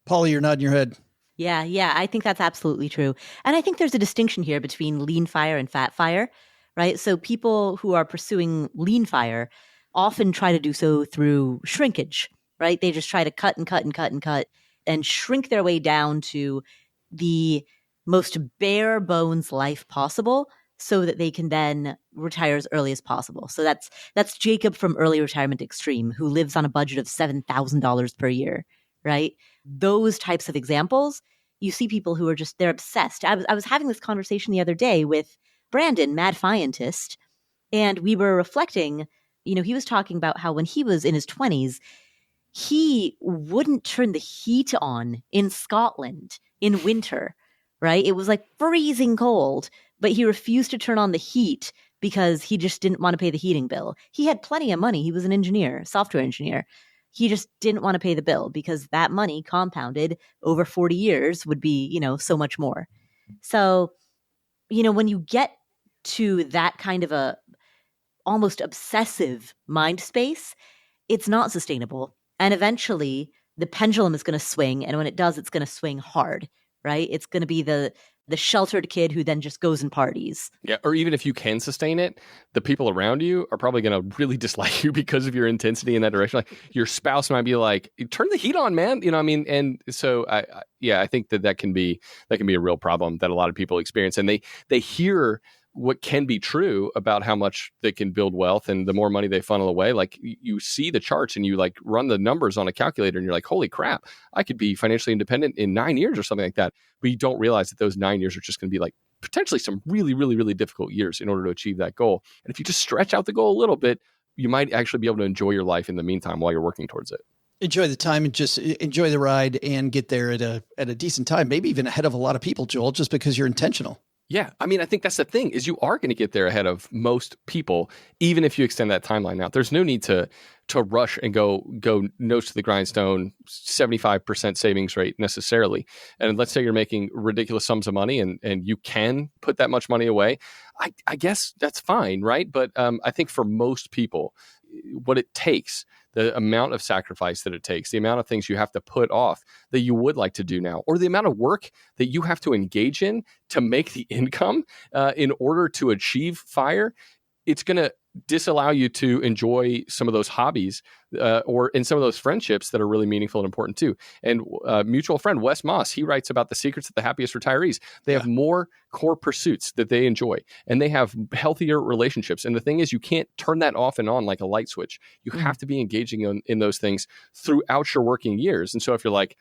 Paula, you're nodding your head. Yeah, I think that's absolutely true. And I think there's a distinction here between lean FIRE and fat FIRE, right? So people who are pursuing lean FIRE often try to do so through shrinkage, right? They just try to cut and cut and cut and cut and shrink their way down to the most bare bones life possible so that they can then retire as early as possible. So that's Jacob from Early Retirement Extreme, who lives on a budget of $7,000 per year, right? Those types of examples, you see people who are just, they're obsessed. I was having this conversation the other day with Brandon, Mad Fientist, and we were reflecting, he was talking about how when he was in his 20s, he wouldn't turn the heat on in Scotland in winter, right? It was like freezing cold, but he refused to turn on the heat because he just didn't want to pay the heating bill. He had plenty of money. He was an engineer, software engineer. He just didn't want to pay the bill because that money compounded over 40 years would be, so much more. So, when you get to that kind of a almost obsessive mind space, it's not sustainable. And eventually the pendulum is going to swing. And when it does, it's going to swing hard, right? It's going to be the sheltered kid who then just goes and parties. Yeah. Or even if you can sustain it, the people around you are probably going to really dislike you because of your intensity in that direction. Like your spouse might be like, turn the heat on, man. And so I think that can be a real problem that a lot of people experience. And they hear what can be true about how much they can build wealth and the more money they funnel away. Like you see the charts and you like run the numbers on a calculator and you're like, holy crap, I could be financially independent in 9 years or something like that. But you don't realize that those 9 years are just going to be like potentially some really, really, really difficult years in order to achieve that goal. And if you just stretch out the goal a little bit, you might actually be able to enjoy your life in the meantime while you're working towards it. Enjoy the time and just enjoy the ride and get there at a decent time, maybe even ahead of a lot of people, Joel, just because you're intentional. Yeah. I mean, I think that's the thing is you are going to get there ahead of most people, even if you extend that timeline out. There's no need to rush and go nose to the grindstone, 75% savings rate necessarily. And let's say you're making ridiculous sums of money and you can put that much money away. I guess that's fine, right? But I think for most people, what it takes, the amount of sacrifice that it takes, the amount of things you have to put off that you would like to do now, or the amount of work that you have to engage in to make the income in order to achieve FIRE, it's going to disallow you to enjoy some of those hobbies or in some of those friendships that are really meaningful and important too. And mutual friend Wes Moss, he writes about the secrets of the happiest retirees. They have more core pursuits that they enjoy and they have healthier relationships. And the thing is, you can't turn that off and on like a light switch. You have to be engaging in those things throughout your working years. And so if you're like,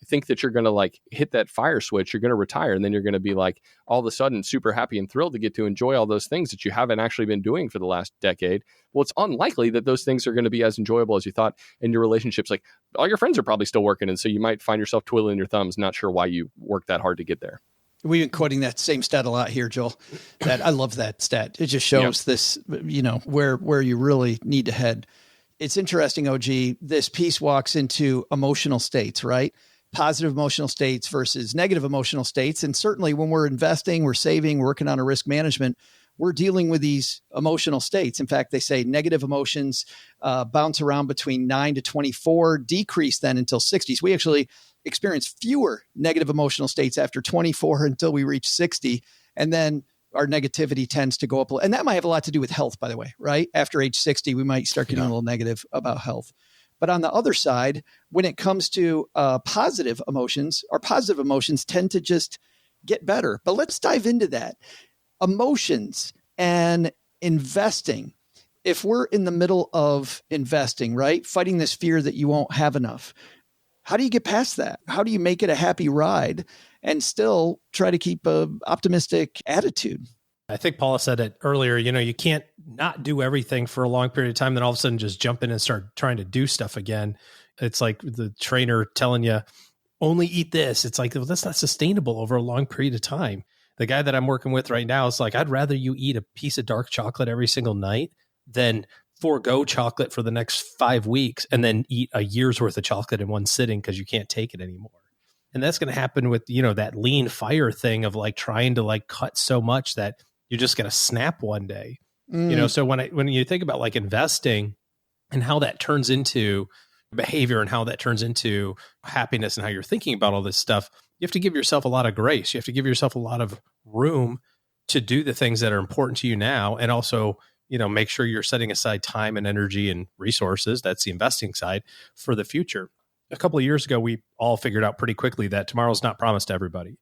think that you're going to like hit that fire switch, you're going to retire. And then you're going to be like all of a sudden super happy and thrilled to get to enjoy all those things that you haven't actually been doing for the last decade. Well, it's unlikely that those things are going to be as enjoyable as you thought in your relationships. Like all your friends are probably still working. And so you might find yourself twiddling your thumbs, not sure why you worked that hard to get there. We've been quoting that same stat a lot here, Joel. That I love that stat. It just shows this, where you really need to head. It's interesting, OG, this piece walks into emotional states, right? Positive emotional states versus negative emotional states. And certainly when we're investing, we're saving, working on a risk management, we're dealing with these emotional states. In fact, they say negative emotions bounce around between 9 to 24, decrease then until 60s. We actually experience fewer negative emotional states after 24 until we reach 60. And then our negativity tends to go up. And that might have a lot to do with health, by the way, right? After age 60, we might start getting a little negative about health. But on the other side, when it comes to positive emotions, our positive emotions tend to just get better. But let's dive into that. Emotions and investing. If we're in the middle of investing, right? Fighting this fear that you won't have enough. How do you get past that? How do you make it a happy ride and still try to keep an optimistic attitude? I think Paula said it earlier, you can't not do everything for a long period of time, then all of a sudden just jump in and start trying to do stuff again. It's like the trainer telling you, only eat this. It's like, well, that's not sustainable over a long period of time. The guy that I'm working with right now is like, I'd rather you eat a piece of dark chocolate every single night than forego chocolate for the next 5 weeks and then eat a year's worth of chocolate in one sitting because you can't take it anymore. And that's going to happen with, that lean fire thing of like trying to like cut so much that you're just going to snap one day. So when you think about like investing and how that turns into behavior and how that turns into happiness and how you're thinking about all this stuff, you have to give yourself a lot of grace. You have to give yourself a lot of room to do the things that are important to you now. And also, make sure you're setting aside time and energy and resources. That's the investing side for the future. A couple of years ago, we all figured out pretty quickly that tomorrow's not promised to everybody.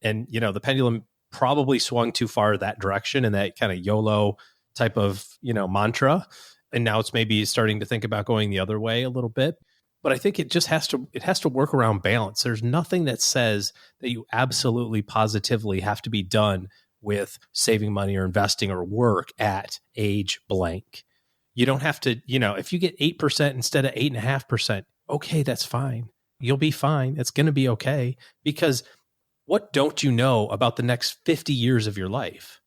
And, the pendulum probably swung too far that direction and that kind of YOLO type of, mantra. And now it's maybe starting to think about going the other way a little bit. But I think it just has to work around balance. There's nothing that says that you absolutely positively have to be done with saving money or investing or work at age blank. You don't have to, if you get 8% instead of 8.5%, okay, that's fine. You'll be fine. It's going to be okay. Because what don't you know about the next 50 years of your life?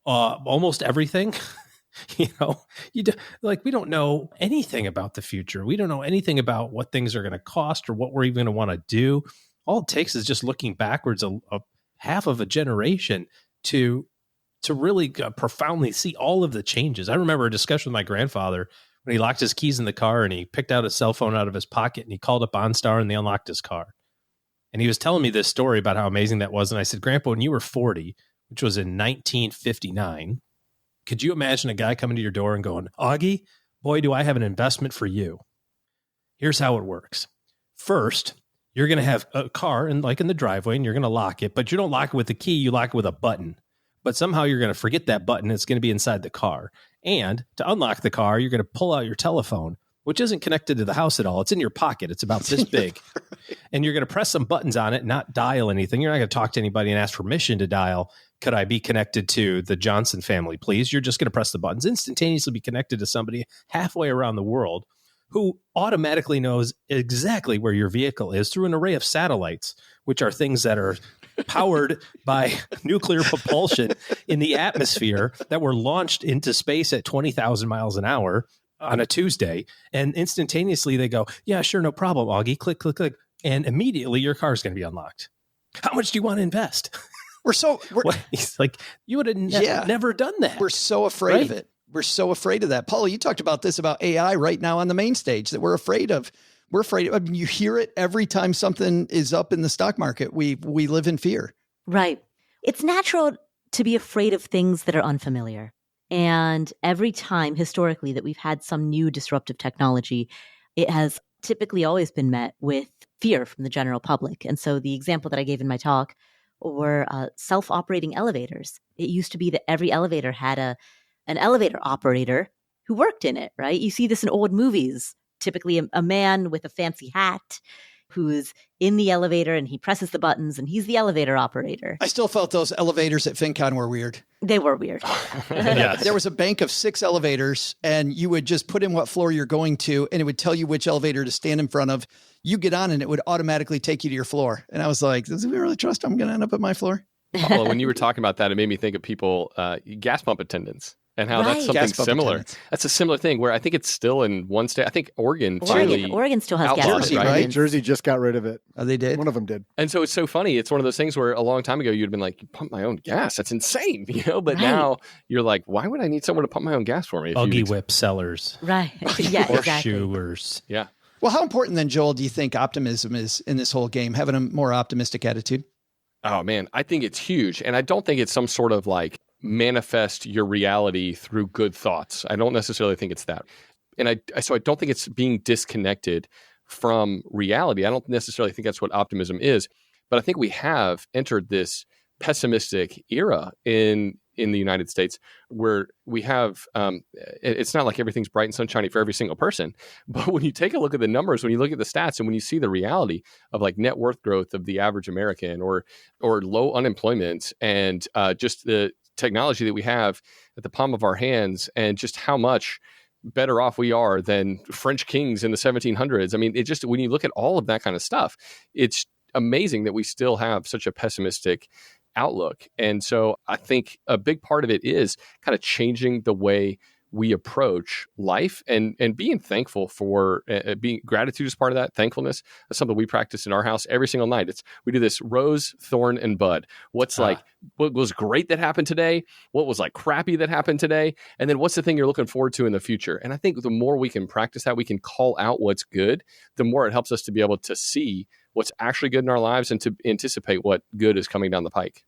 Almost everything. We don't know anything about the future. We don't know anything about what things are going to cost or what we're even going to want to do. All it takes is just looking backwards a half of a generation to really profoundly see all of the changes. I remember a discussion with my grandfather when he locked his keys in the car and he picked out his cell phone out of his pocket and he called up OnStar and they unlocked his car. And he was telling me this story about how amazing that was. And I said, Grandpa, when you were 40, which was in 1959, could you imagine a guy coming to your door and going, Augie, boy, do I have an investment for you. Here's how it works. First, you're going to have a car in the driveway and you're going to lock it, but you don't lock it with a key. You lock it with a button. But somehow you're going to forget that button. It's going to be inside the car. And to unlock the car, you're going to pull out your telephone, which isn't connected to the house at all. It's in your pocket. It's about this big. And you're going to press some buttons on it, not dial anything. You're not going to talk to anybody and ask permission to dial. Could I be connected to the Johnson family, please? You're just going to press the buttons, instantaneously be connected to somebody halfway around the world who automatically knows exactly where your vehicle is through an array of satellites, which are things that are powered by nuclear propulsion in the atmosphere that were launched into space at 20,000 miles an hour on a Tuesday. And instantaneously they go, yeah, sure, no problem, Augie, click, click, click. And immediately your car is going to be unlocked. How much do you want to invest? He's like, you would have never done that. We're so afraid of it. We're so afraid of that. Paula, you talked about this about AI right now on the main stage that we're afraid of. We're afraid of. I mean, you hear it every time something is up in the stock market. We live in fear. Right. It's natural to be afraid of things that are unfamiliar. And every time historically that we've had some new disruptive technology, it has typically always been met with fear from the general public. And so the example that I gave in my talk were self-operating elevators. It used to be that every elevator had an elevator operator who worked in it, right? You see this in old movies, typically a man with a fancy hat who's in the elevator and he presses the buttons and he's the elevator operator. I still felt those elevators at FinCon were weird. They were weird. Yes. There was a bank of 6 elevators and you would just put in what floor you're going to and it would tell you which elevator to stand in front of. You get on and it would automatically take you to your floor. And I was like, does we really trust I'm going to end up at my floor? Paula, when you were talking about that, it made me think of people, gas pump attendants. And how that's something similar. That's a similar thing where I think it's still in one state. I think Oregon still has gas Jersey, pump right? Jersey just got rid of it. Oh, they did? One of them did. And so it's so funny. It's one of those things where a long time ago you'd have been like, you pump my own gas. That's insane. But now you're like, why would I need someone to pump my own gas for me? Buggy whip sellers. Right. Yeah, Horseshoers. Yeah. Well, how important then, Joel, do you think optimism is in this whole game? Having a more optimistic attitude? Oh, man. I think it's huge. And I don't think it's some sort of like manifest your reality through good thoughts. I don't necessarily think it's that. And so I don't think it's being disconnected from reality. I don't necessarily think that's what optimism is. But I think we have entered this pessimistic era in the United States where we have, it's not like everything's bright and sunshiny for every single person. But when you take a look at the numbers, when you look at the stats and when you see the reality of like net worth growth of the average American or low unemployment and just the technology that we have at the palm of our hands and just how much better off we are than French kings in the 1700s. I mean, it just, when you look at all of that kind of stuff, it's amazing that we still have such a pessimistic outlook. And so I think a big part of it is kind of changing the way we approach life and being thankful for being gratitude is part of that. Thankfulness is something we practice in our house every single night. We do this rose, thorn, and bud. What was great that happened today? What was like crappy that happened today? And then what's the thing you're looking forward to in the future? And I think the more we can practice that, we can call out what's good, the more it helps us to be able to see what's actually good in our lives and to anticipate what good is coming down the pike.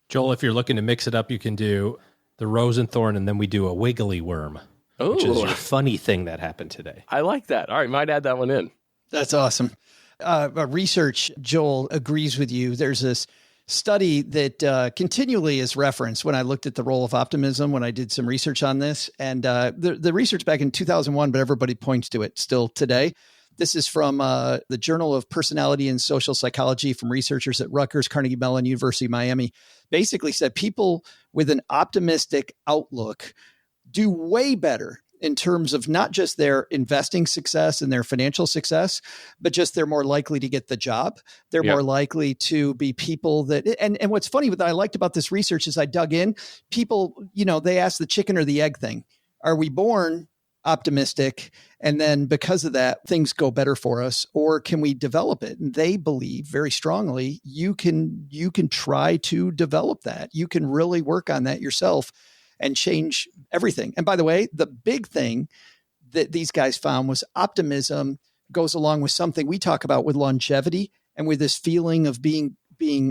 Joel, if you're looking to mix it up, you can do the rose and thorn, and then we do a wiggly worm, which is your funny thing that happened today. I like that. All right, might add that one in. That's awesome. Research, Joel, agrees with you. There's this study that continually is referenced when I looked at the role of optimism, when I did some research on this. And the research back in 2001, but everybody points to it still today. This is from the Journal of Personality and Social Psychology from researchers at Rutgers, Carnegie Mellon, University of Miami. Basically said people with an optimistic outlook do way better in terms of not just their investing success and their financial success, but just they're more likely to get the job. They're more likely to be people that, and what's funny that I liked about this research is I dug in, people, they ask the chicken or the egg thing. Are we born optimistic, and then because of that, things go better for us, or can we develop it? And they believe very strongly you can try to develop that. You can really work on that yourself and change everything. And by the way, the big thing that these guys found was optimism goes along with something we talk about with longevity and with this feeling of being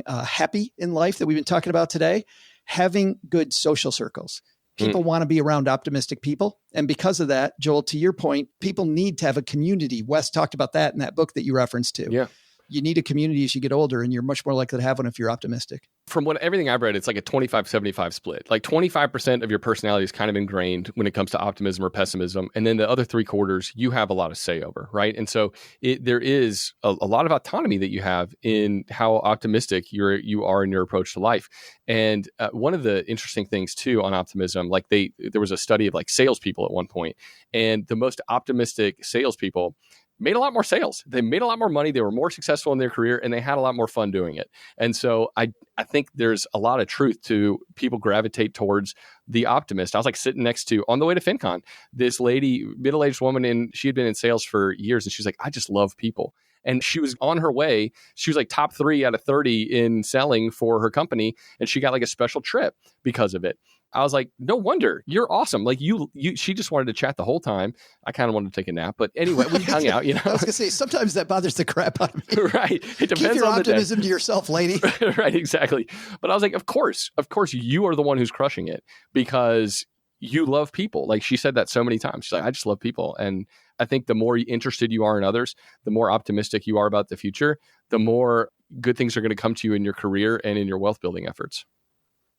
happy in life that we've been talking about today, having good social circles. People want to be around optimistic people. And because of that, Joel, to your point, people need to have a community. Wes talked about that in that book that you referenced to. Yeah. You need a community as you get older, and you're much more likely to have one if you're optimistic. From everything I've read, it's like a 25-75 split. Like 25% of your personality is kind of ingrained when it comes to optimism or pessimism. And then the other 3/4, you have a lot of say over, right? And so there is a lot of autonomy that you have in how optimistic you are in your approach to life. And one of the interesting things too on optimism, like there was a study of like salespeople at one point, and the most optimistic salespeople made a lot more sales. They made a lot more money. They were more successful in their career, and they had a lot more fun doing it. And so I think there's a lot of truth to people gravitate towards the optimist. I was like sitting next to, on the way to FinCon, this lady, middle-aged woman, and she had been in sales for years, and she's like, I just love people. And she was on her way. She was like top 3 out of 30 in selling for her company, and she got like a special trip because of it. I was like, no wonder, you're awesome. Like she just wanted to chat the whole time. I kind of wanted to take a nap, but anyway, we hung out. I was gonna say sometimes that bothers the crap out of me. Right. It depends Keep your on optimism to yourself, lady. Right. Exactly. But I was like, of course, you are the one who's crushing it because you love people. Like she said that so many times. She's like, I just love people, and I think the more interested you are in others, the more optimistic you are about the future, the more good things are going to come to you in your career and in your wealth building efforts.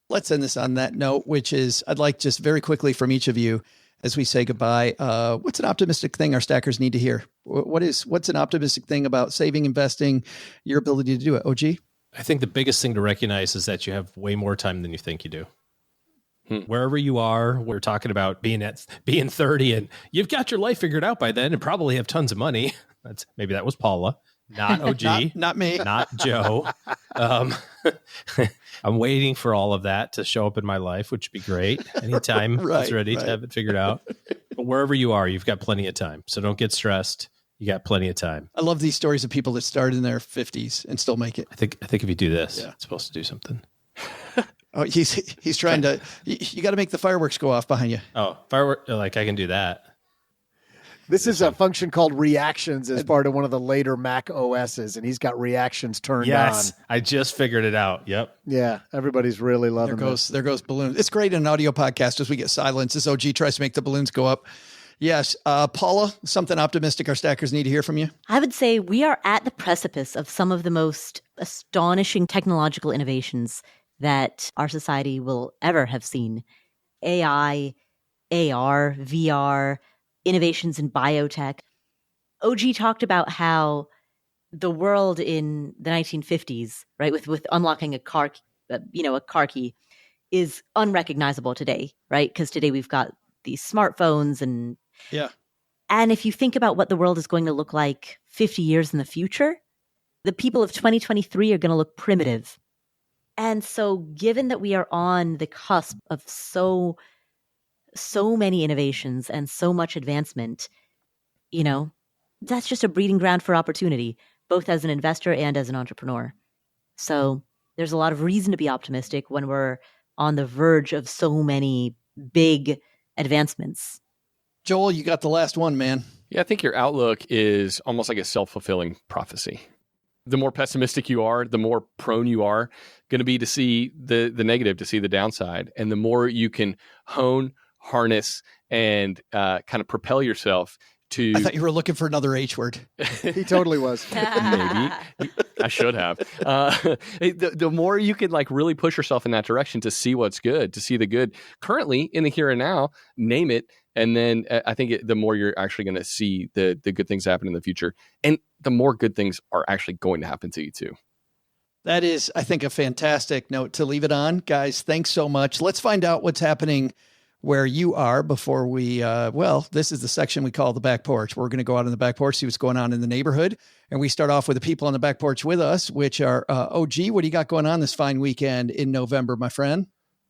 Let's end this on that note, which is I'd like just very quickly from each of you as we say goodbye. What's an optimistic thing our stackers need to hear? What's an optimistic thing about saving, investing, your ability to do it? OG? I think the biggest thing to recognize is that you have way more time than you think you do. Wherever you are, we're talking about being 30 and you've got your life figured out by then and probably have tons of money. Maybe that was Paula, not OG, not me, not Joe. I'm waiting for all of that to show up in my life, which would be great. Anytime it's ready to have it figured out. But wherever you are, you've got plenty of time. So don't get stressed. You got plenty of time. I love these stories of people that started in their 50s and still make it. I think if you do this, it's supposed to do something. Oh, he's trying to. You got to make the fireworks go off behind you. Oh, firework! Like I can do that. This is a function called reactions as part of one of the later Mac OSs, and he's got reactions turned on. I just figured it out. Yep. Yeah, everybody's really loving it. There goes balloons. It's great in an audio podcast as we get silence. As OG tries to make the balloons go up. Yes. Paula, something optimistic our stackers need to hear from you? I would say we are at the precipice of some of the most astonishing technological innovations that our society will ever have seen. AI, AR, VR, innovations in biotech. OG talked about how the world in the 1950s, right, with unlocking a car key is unrecognizable today, right? Because today we've got these smartphones and And if you think about what the world is going to look like 50 years in the future, the people of 2023 are going to look primitive. And so given that we are on the cusp of so many innovations and so much advancement, that's just a breeding ground for opportunity, both as an investor and as an entrepreneur. So there's a lot of reason to be optimistic when we're on the verge of so many big advancements. Joel, you got the last one, man. Yeah, I think your outlook is almost like a self-fulfilling prophecy. The more pessimistic you are, the more prone you are going to be to see the negative, to see the downside. And the more you can hone, harness, and kind of propel yourself to... I thought you were looking for another H word. He totally was. Maybe. I should have. The more you can really push yourself in that direction to see what's good, to see the good currently in the here and now, name it. And then I think the more you're actually going to see the good things happen in the future. And the more good things are actually going to happen to you too. That is, I think, a fantastic note to leave it on. Guys, thanks so much. Let's find out what's happening where you are before we, this is the section we call the back porch. We're going to go out on the back porch, see what's going on in the neighborhood. And we start off with the people on the back porch with us, which are OG. What do you got going on this fine weekend in November, my friend?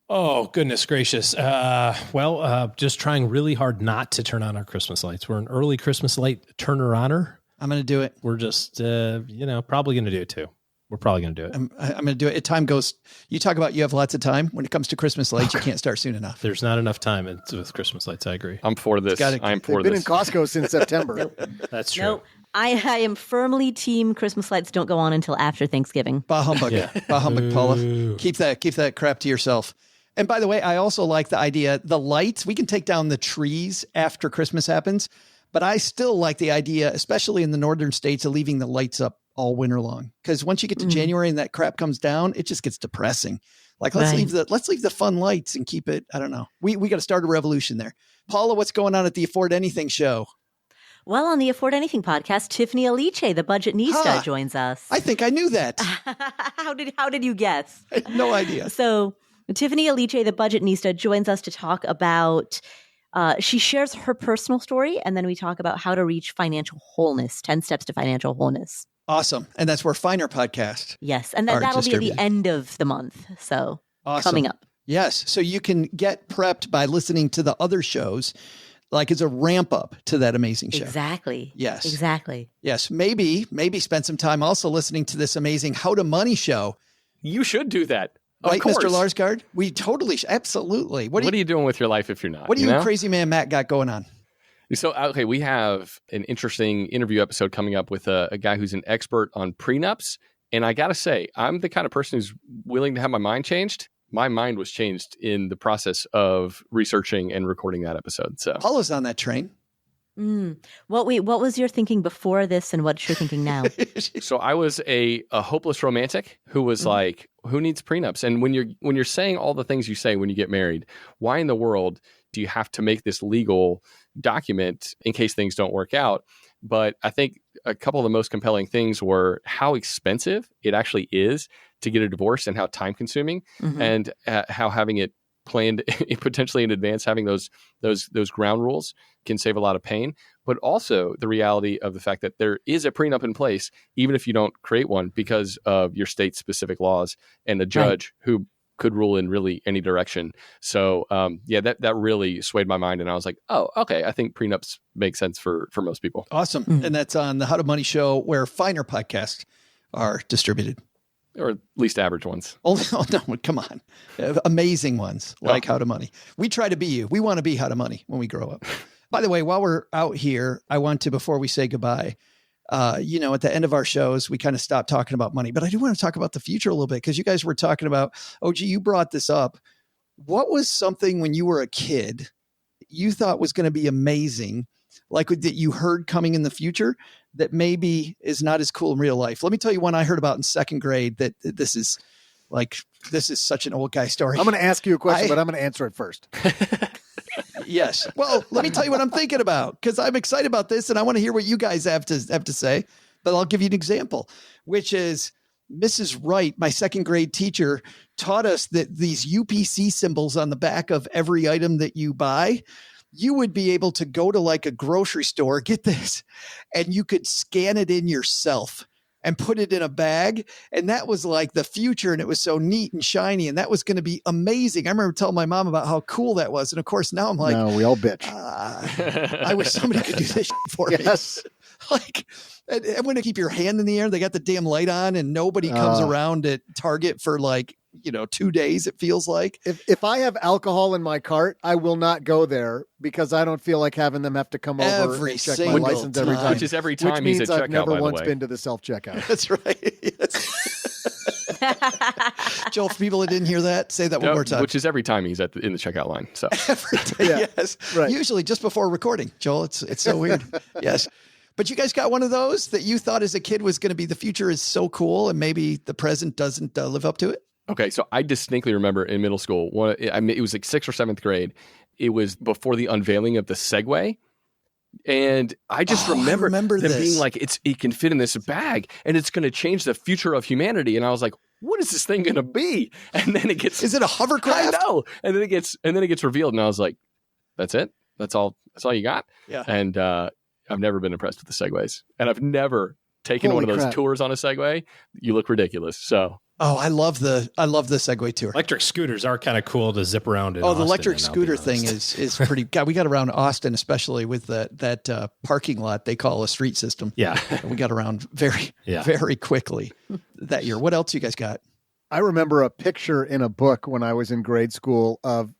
Oh, goodness gracious. Just trying really hard not to turn on our Christmas lights. We're an early Christmas light turner-oner. I'm going to do it. We're just, probably going to do it too. We're probably going to do it. I'm going to do it. Time goes, you talk about you have lots of time. When it comes to Christmas lights, you can't start soon enough. There's not enough time with Christmas lights. I agree. I'm for this. I'm for They've this. been in Costco since September. That's true. No, I am firmly team Christmas lights don't go on until after Thanksgiving. Bah humbug. Yeah. Bah humbug, Paula. Keep that crap to yourself. And by the way, I also like the idea, the lights, we can take down the trees after Christmas happens, but I still like the idea, especially in the northern states, of leaving the lights up all winter long. Because once you get to January and that crap comes down, it just gets depressing. Like let's leave the fun lights and keep it. I don't know. We got to start a revolution there. Paula, what's going on at the Afford Anything show? Well, on the Afford Anything podcast, Tiffany Aliche, the budget knee stud, joins us. I think I knew that. How did you guess? I had no idea. So Tiffany Aliche, the budget knee stud, joins us to talk about. She shares her personal story, and then we talk about how to reach financial wholeness. 10 steps to financial wholeness. Awesome. And that's where Finer Podcast. Yes. And that'll be at the end of the month. So coming up. Yes. So you can get prepped by listening to the other shows, like it's a ramp up to that amazing show. Exactly. Yes. Exactly. Yes. Maybe spend some time also listening to this amazing How to Money show. You should do that. Right, Mr. Larsgaard? We totally, absolutely. What are you doing with your life if you're not? What do you crazy man Matt got going on? So, okay, we have an interesting interview episode coming up with a guy who's an expert on prenups. And I got to say, I'm the kind of person who's willing to have my mind changed. My mind was changed in the process of researching and recording that episode. So Paula's on that train. What was your thinking before this and what's your thinking now? So I was a hopeless romantic who was like, who needs prenups? And when you're saying all the things you say when you get married, why in the world do you have to make this legal document in case things don't work out? But I think a couple of the most compelling things were how expensive it actually is to get a divorce and how time consuming, and how having it planned potentially in advance, having those ground rules can save a lot of pain, but also the reality of the fact that there is a prenup in place, even if you don't create one because of your state specific laws and a judge who could rule in really any direction. So that really swayed my mind. And I was like, oh, okay, I think prenups make sense for most people. Awesome. And that's on the How to Money show where Finer podcasts are distributed. Or at least average ones. Oh, no, come on. Amazing ones like How to Money. We try to be you. We want to be How to Money when we grow up. By the way, while we're out here, I want to, before we say goodbye, at the end of our shows, we kind of stop talking about money, but I do want to talk about the future a little bit because you guys were talking about, OG, you brought this up. What was something when you were a kid you thought was going to be amazing, like that you heard coming in the future that maybe is not as cool in real life? Let me tell you one I heard about in second grade that this is such an old guy story. I'm going to ask you a question, but I'm going to answer it first. Yes. Well, let me tell you what I'm thinking about because I'm excited about this and I want to hear what you guys have to say. But I'll give you an example, which is Mrs. Wright, my second grade teacher, taught us that these UPC symbols on the back of every item that you buy, you would be able to go to like a grocery store, get this, and you could scan it in yourself and put it in a bag. And that was like the future. And it was so neat and shiny. And that was going to be amazing. I remember telling my mom about how cool that was. And of course, now I'm like, no, we all bitch. I wish somebody could do this for me. Like, I'm going to keep your hand in the air. They got the damn light on and nobody comes around at Target for 2 days. It feels like if I have alcohol in my cart, I will not go there because I don't feel like having them have to come over and check my license every time. Which is every time he's at checkout, I've never once been to the self-checkout. That's right. Yes. Joel, for people that didn't hear that, say that one more time. Which is every time he's in the checkout line. So every day, yes. Right. Usually just before recording, Joel. It's so weird. Yes. But you guys got one of those that you thought as a kid was going to be the future is so cool and maybe the present doesn't live up to it? Okay, so I distinctly remember in middle school, it was like 6th or 7th grade. It was before the unveiling of the Segway. And I just remember them being like, it can fit in this bag and it's going to change the future of humanity. And I was like, what is this thing going to be? And then it gets... Is it a hovercraft? I know. And then it gets revealed. And I was like, That's it. That's all you got. Yeah. And I've never been impressed with the Segways, and I've never taken Holy one of those crap. tours on a Segway. You look ridiculous. So. Oh, I love the Segway tour. Electric scooters are kind of cool to zip around in. The Austin, electric and I'll be scooter thing honest. is pretty. God, we got around Austin, especially with that parking lot they call a street system. Yeah, we got around very quickly that year. What else you guys got? I remember a picture in a book when I was in grade school of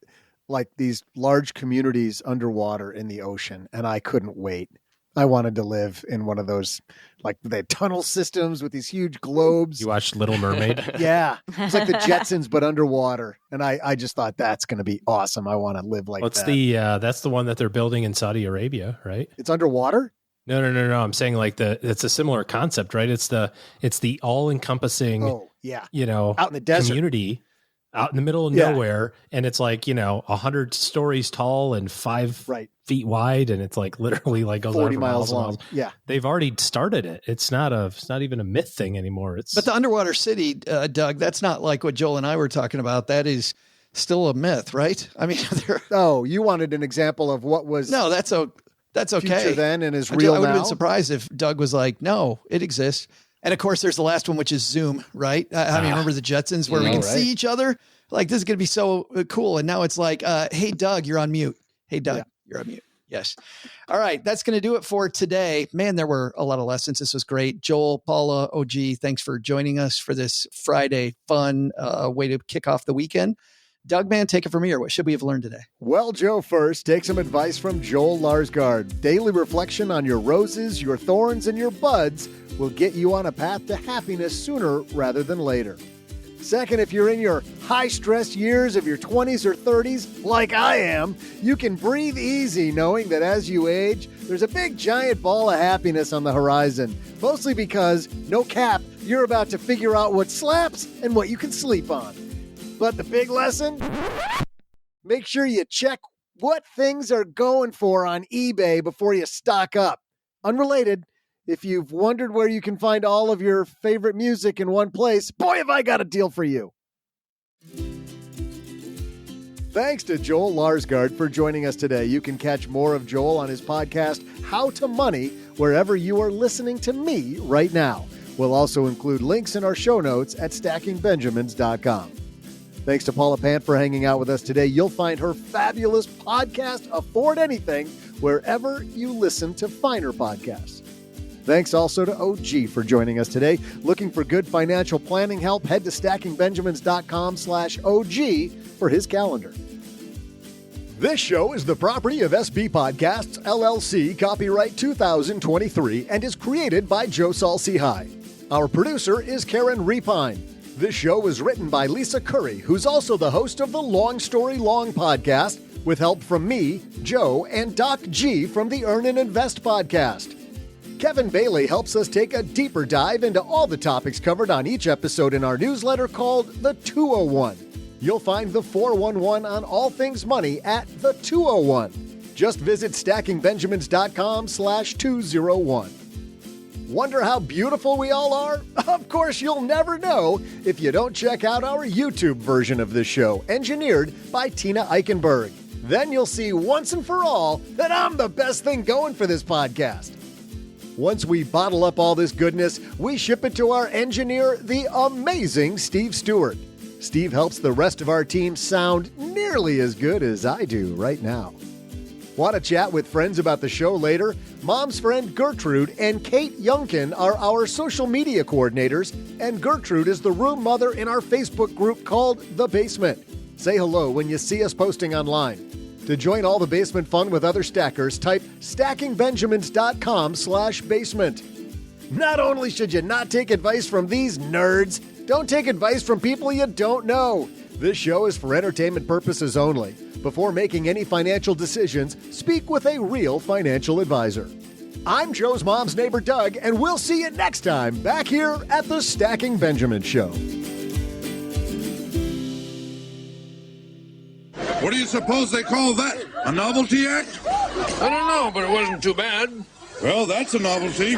like these large communities underwater in the ocean, and I couldn't wait. I wanted to live in one of those, like they had tunnel systems with these huge globes. You watched Little Mermaid? Yeah. It's like the Jetsons, but underwater. And I just thought that's going to be awesome. I want to live like that. That's the one that they're building in Saudi Arabia, right? It's underwater? No. I'm saying like it's a similar concept, right? It's the all encompassing, out in the desert community out in the middle of nowhere. And it's like, 100 stories tall and 5 feet wide. And it's like literally like goes 40 on for miles long. miles. Yeah. They've already started it. It's not even a myth thing anymore. But the underwater city, Doug, that's not like what Joel and I were talking about. That is still a myth, right? I mean, you wanted an example of what was. No, that's okay. Future then and is real now. I would have been surprised if Doug was like, no, it exists. And of course, there's the last one, which is Zoom, right? I mean, remember the Jetsons where we can see each other? Like, this is going to be so cool. And now it's like, hey, Doug, you're on mute. Hey, Doug, you're on mute. Yes. All right. That's going to do it for today. Man, there were a lot of lessons. This was great. Joel, Paula, OG, thanks for joining us for this Friday fun way to kick off the weekend. Doug, man, take it from here. What should we have learned today? Well, Joe, first, take some advice from Joel Larsgaard. Daily reflection on your roses, your thorns, and your buds will get you on a path to happiness sooner rather than later. Second, if you're in your high-stress years of your 20s or 30s, like I am, you can breathe easy knowing that as you age, there's a big giant ball of happiness on the horizon. Mostly because, no cap, you're about to figure out what slaps and what you can sleep on. But the big lesson? Make sure you check what things are going for on eBay before you stock up. Unrelated, if you've wondered where you can find all of your favorite music in one place, boy, have I got a deal for you. Thanks to Joel Larsgaard for joining us today. You can catch more of Joel on his podcast, How to Money, wherever you are listening to me right now. We'll also include links in our show notes at stackingbenjamins.com. Thanks to Paula Pant for hanging out with us today. You'll find her fabulous podcast, Afford Anything, wherever you listen to finer podcasts. Thanks also to OG for joining us today. Looking for good financial planning help? Head to stackingbenjamins.com/OG for his calendar. This show is the property of SB Podcasts, LLC, copyright 2023, and is created by Joe Saul-Sehy. Our producer is Karen Repine. This show was written by Lisa Curry, who's also the host of the Long Story Long podcast, with help from me, Joe, and Doc G from the Earn and Invest podcast. Kevin Bailey helps us take a deeper dive into all the topics covered on each episode in our newsletter called The 201. You'll find the 411 on all things money at The 201. Just visit stackingbenjamins.com/201. Wonder how beautiful we all are? Of course, you'll never know if you don't check out our YouTube version of this show, engineered by Tina Eichenberg. Then you'll see once and for all that I'm the best thing going for this podcast. Once we bottle up all this goodness, we ship it to our engineer, the amazing Steve Stewart. Steve helps the rest of our team sound nearly as good as I do right now. Want to chat with friends about the show later? Mom's friend Gertrude and Kate Youngkin are our social media coordinators, and Gertrude is the room mother in our Facebook group called The Basement. Say hello when you see us posting online. To join all the basement fun with other stackers, type stackingbenjamins.com/basement. Not only should you not take advice from these nerds, don't take advice from people you don't know. This show is for entertainment purposes only. Before making any financial decisions, speak with a real financial advisor. I'm Joe's mom's neighbor, Doug, and we'll see you next time back here at the Stacking Benjamin Show. What do you suppose they call that? A novelty act? I don't know, but it wasn't too bad. Well, that's a novelty.